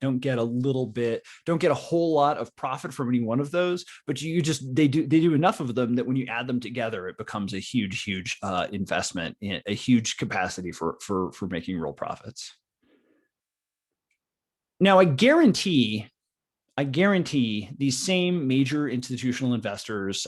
whole lot of profit from any one of those, but they do enough of them that when you add them together, it becomes a huge investment, in a huge capacity for making real profits. Now, I guarantee these same major institutional investors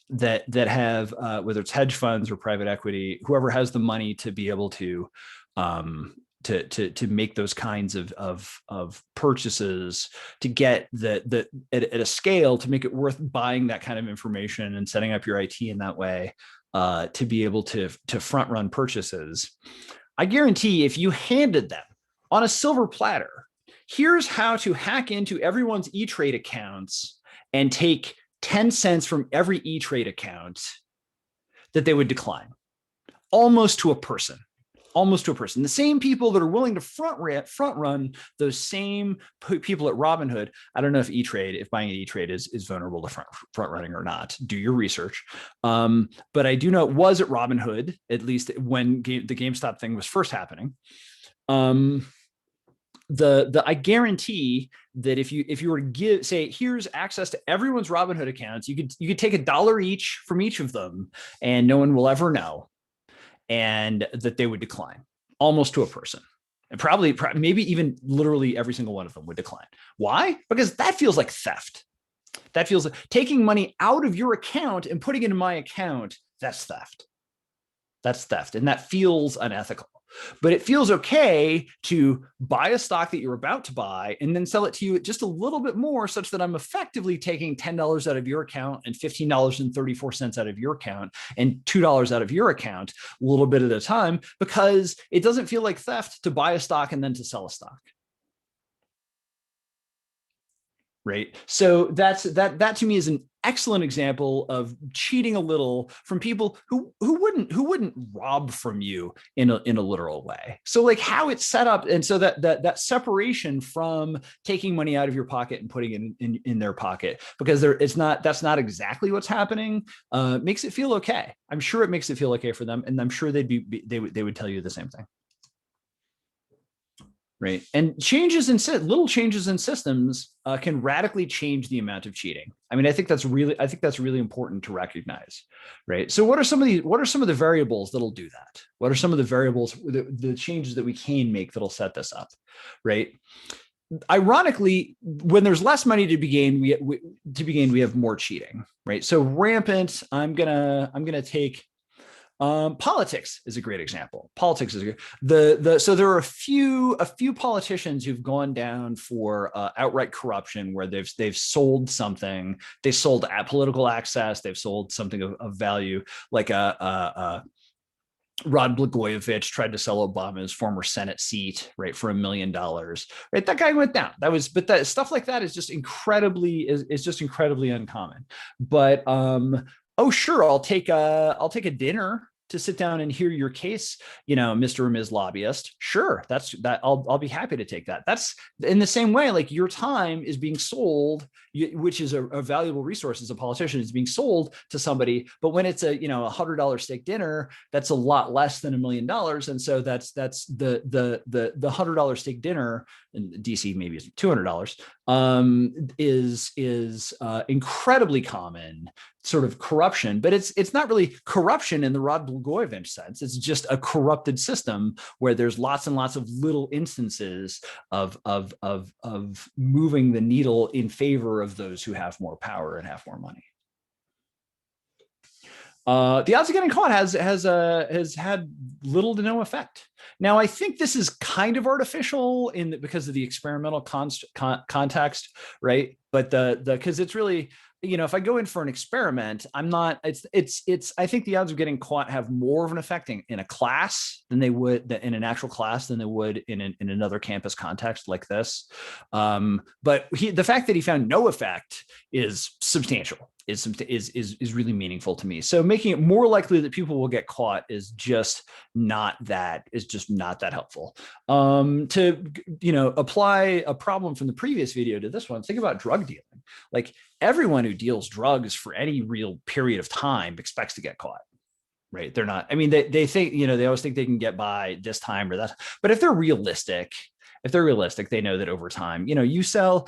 that have, whether it's hedge funds or private equity, whoever has the money to be able to make those kinds of purchases, to get at a scale to make it worth buying that kind of information and setting up your IT in that way, to be able to front run purchases. I guarantee if you handed them on a silver platter, here's how to hack into everyone's E-Trade accounts and take 10 cents from every E-Trade account that they would decline, almost to a person. Almost to a person. The same people that are willing to front run those same people at Robinhood. I don't know if E-Trade, if buying an E-Trade is vulnerable to front running or not. Do your research. But I do know it was at Robinhood, at least when the GameStop thing was first happening. I guarantee that if you were to say, here's access to everyone's Robinhood accounts, you could take $1 each from each of them, and no one will ever know. And that they would decline almost to a person, and probably maybe even literally every single one of them would decline. Why? Because that feels like theft. That feels like taking money out of your account and putting it in my account. That's theft. That's theft. And that feels unethical. But it feels okay to buy a stock that you're about to buy and then sell it to you at just a little bit more, such that I'm effectively taking $10 out of your account and $15.34 out of your account and $2 out of your account a little bit at a time, because it doesn't feel like theft to buy a stock and then to sell a stock. Right. So that to me is an excellent example of cheating a little from people who wouldn't rob from you in a literal way. So like how it's set up, and so that separation from taking money out of your pocket and putting it in their pocket, because that's not exactly what's happening, makes it feel okay. I'm sure it makes it feel okay for them, and I'm sure they would tell you the same thing. Right. And little changes in systems can radically change the amount of cheating. I mean, I think that's really important to recognize. Right. So what are some of the variables that'll do that? What are some of the variables, the changes that we can make that'll set this up? Right. Ironically, when there's less money to be gained, we have more cheating. Right. So rampant. I'm gonna take. Politics is a great example. Politics is so there are a few politicians who've gone down for outright corruption, where they've sold something. They sold political access. They've sold something of value, like Rod Blagojevich tried to sell Obama's former Senate seat, right, for $1 million. Right, that guy went down. But that stuff like that is just incredibly uncommon. But oh, sure, I'll take a dinner to sit down and hear your case, Mr. or Ms. Lobbyist. Sure, I'll be happy to take that. That's in the same way, like your time is being sold, which is a valuable resource as a politician, is being sold to somebody. But when it's a $100 steak dinner, that's a lot less than $1 million. And so that's the $100 steak dinner in DC, maybe it's $200, is incredibly common sort of corruption, but it's not really corruption in the Rod Blagojevich sense. It's just a corrupted system where there's lots and lots of little instances of moving the needle in favor of those who have more power and have more money. The odds of getting caught has had little to no effect. Now, I think this is kind of artificial because of the experimental context, right? But because it's really, if I go in for an experiment, I think the odds of getting caught have more of an effect in a class than they would in an actual class than they would in another campus context like this. But the fact that he found no effect is substantial. Is really meaningful to me. So making it more likely that people will get caught is just not that helpful. To apply a problem from the previous video to this one, think about drug dealing. Like everyone who deals drugs for any real period of time expects to get caught. Right? They're not. I mean, they think they always think they can get by this time or that. But if they're realistic, they know that over time, if you sell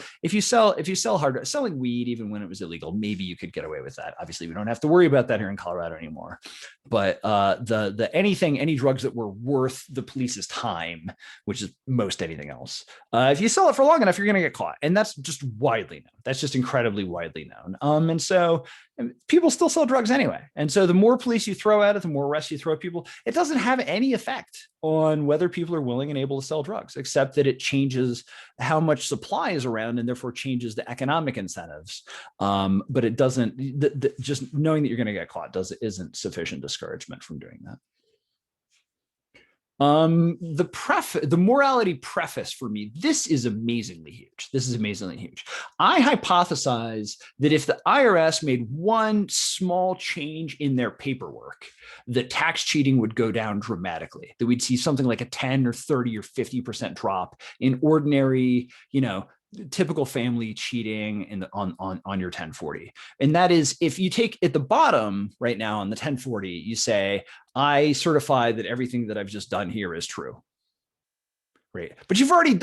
selling weed, even when it was illegal, maybe you could get away with that. Obviously, we don't have to worry about that here in Colorado anymore. But any drugs that were worth the police's time, which is most anything else, if you sell it for long enough, you're going to get caught, and that's just widely known. That's just incredibly widely known. And so people still sell drugs anyway. And so the more police you throw at it, the more arrests you throw at people, it doesn't have any effect on whether people are willing and able to sell drugs, except that it changes how much supply is around and therefore changes the economic incentives. But it doesn't, just knowing that you're going to get caught isn't sufficient discouragement from doing that. The morality preface for me, this is amazingly huge. This is amazingly huge. I hypothesize that if the IRS made one small change in their paperwork, the tax cheating would go down dramatically. That we'd see something like a 10 or 30 or 50% drop in ordinary, typical family cheating on your 1040. And that is, if you take at the bottom right now on the 1040, you say, I certify that everything that I've just done here is true. Great. But you've already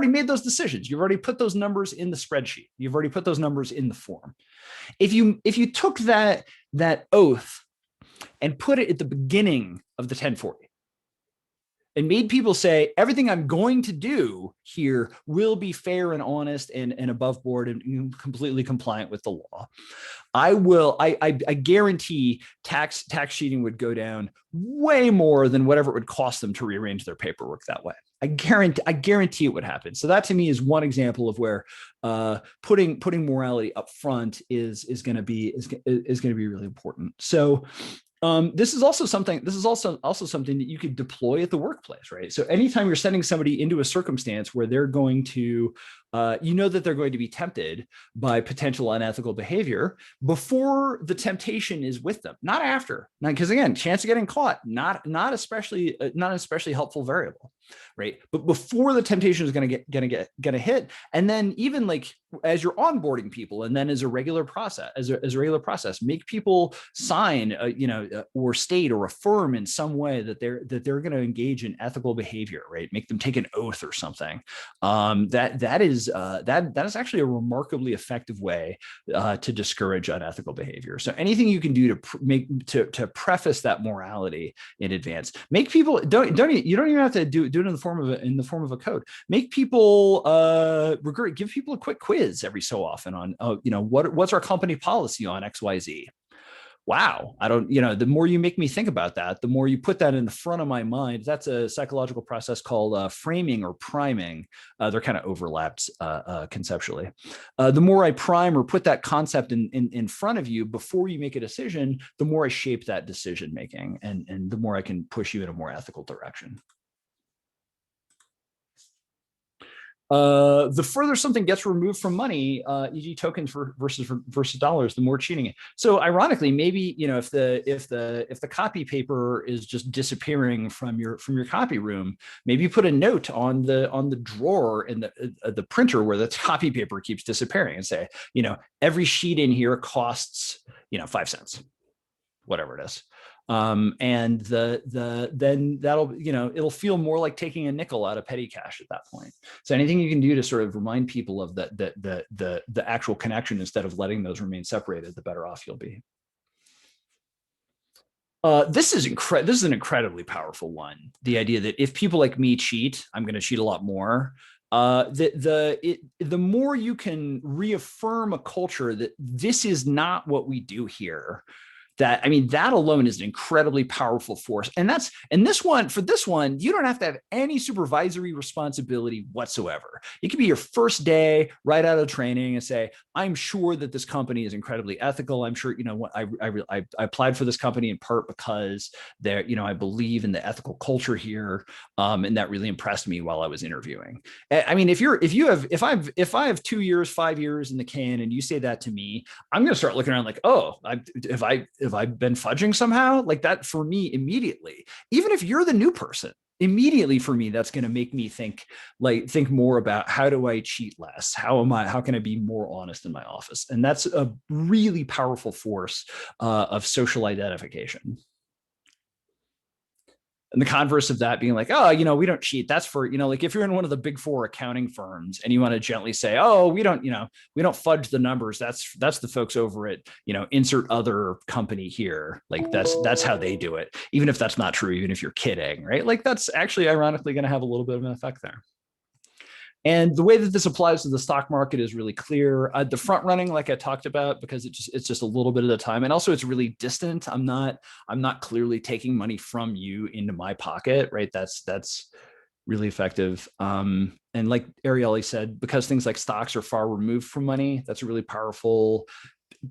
made those decisions. You've already put those numbers in the spreadsheet. You've already put those numbers in the form. If you took that oath and put it at the beginning of the 1040, and made people say, everything I'm going to do here will be fair and honest and above board and completely compliant with the law. I guarantee tax cheating would go down way more than whatever it would cost them to rearrange their paperwork that way. I guarantee it would happen. So that to me is one example of where putting morality up front is going to be really important. So this is also something that you could deploy at the workplace, right? So anytime you're sending somebody into a circumstance where they're going to, that they're going to be tempted by potential unethical behavior before the temptation is with them, not after. Because again, chance of getting caught, not an especially helpful variable, right? But before the temptation is going to hit, and then even like as you're onboarding people, and then as a regular process, make people sign, or state or affirm in some way that they're going to engage in ethical behavior, right? Make them take an oath or something. That is actually a remarkably effective way to discourage unethical behavior. So anything you can do to preface that morality in advance, make people you don't even have to do it in the form of a code. Make people give people a quick quiz every so often on what's our company policy on XYZ. Wow, the more you make me think about that, the more you put that in the front of my mind. That's a psychological process called framing or priming. They're kind of overlapped conceptually. The more I prime or put that concept in front of you before you make a decision, the more I shape that decision making, and the more I can push you in a more ethical direction. The further something gets removed from money, e.g. tokens versus dollars, the more cheating. So ironically, maybe if the copy paper is just disappearing from your copy room, maybe you put a note on the drawer in the printer where the copy paper keeps disappearing, and say, every sheet in here costs 5 cents, whatever it is. And then that'll, it'll feel more like taking a nickel out of petty cash at that point. So anything you can do to sort of remind people of the actual connection instead of letting those remain separated, the better off you'll be. This is an incredibly powerful one. The idea that if people like me cheat, I'm going to cheat a lot more. The more you can reaffirm a culture that this is not what we do here, that alone is an incredibly powerful force. And for this one, you don't have to have any supervisory responsibility whatsoever. It could be your first day right out of training and say, I'm sure that this company is incredibly ethical. I'm sure, I applied for this company in part because I believe in the ethical culture here. And that really impressed me while I was interviewing. If I have 2 years, 5 years in the can and you say that to me, I'm going to start looking around like, oh, have I been fudging somehow? Like that for me immediately, even if you're the new person, immediately for me, that's going to make me think more about how do I cheat less? How can I be more honest in my office? And that's a really powerful force of social identification. And the converse of that being like, oh, we don't cheat. That's for, like if you're in one of the big 4 accounting firms and you want to gently say, oh, we don't fudge the numbers. That's the folks over at, insert other company here. Like that's how they do it. Even if that's not true, even if you're kidding, right? Like that's actually ironically going to have a little bit of an effect there. And the way that this applies to the stock market is really clear. The front running, like I talked about, because it's just a little bit of the time, and also it's really distant. I'm not clearly taking money from you into my pocket, right? That's really effective. And like Ariely said, because things like stocks are far removed from money, that's a really powerful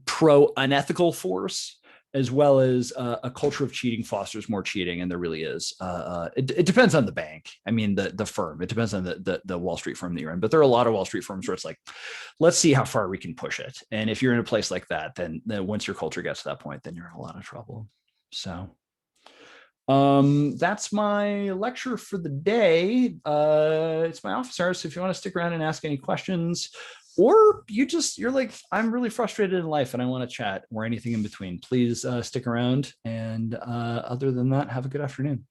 pro-unethical force. as well as a culture of cheating fosters more cheating, and there really is. It depends on the bank. I mean, the firm. It depends on the Wall Street firm that you're in. But there are a lot of Wall Street firms where it's like, let's see how far we can push it. And if you're in a place like that, then once your culture gets to that point, then you're in a lot of trouble. So that's my lecture for the day. It's my office hours. So if you want to stick around and ask any questions, or you're like, I'm really frustrated in life and I want to chat, or anything in between, please stick around. And other than that, have a good afternoon.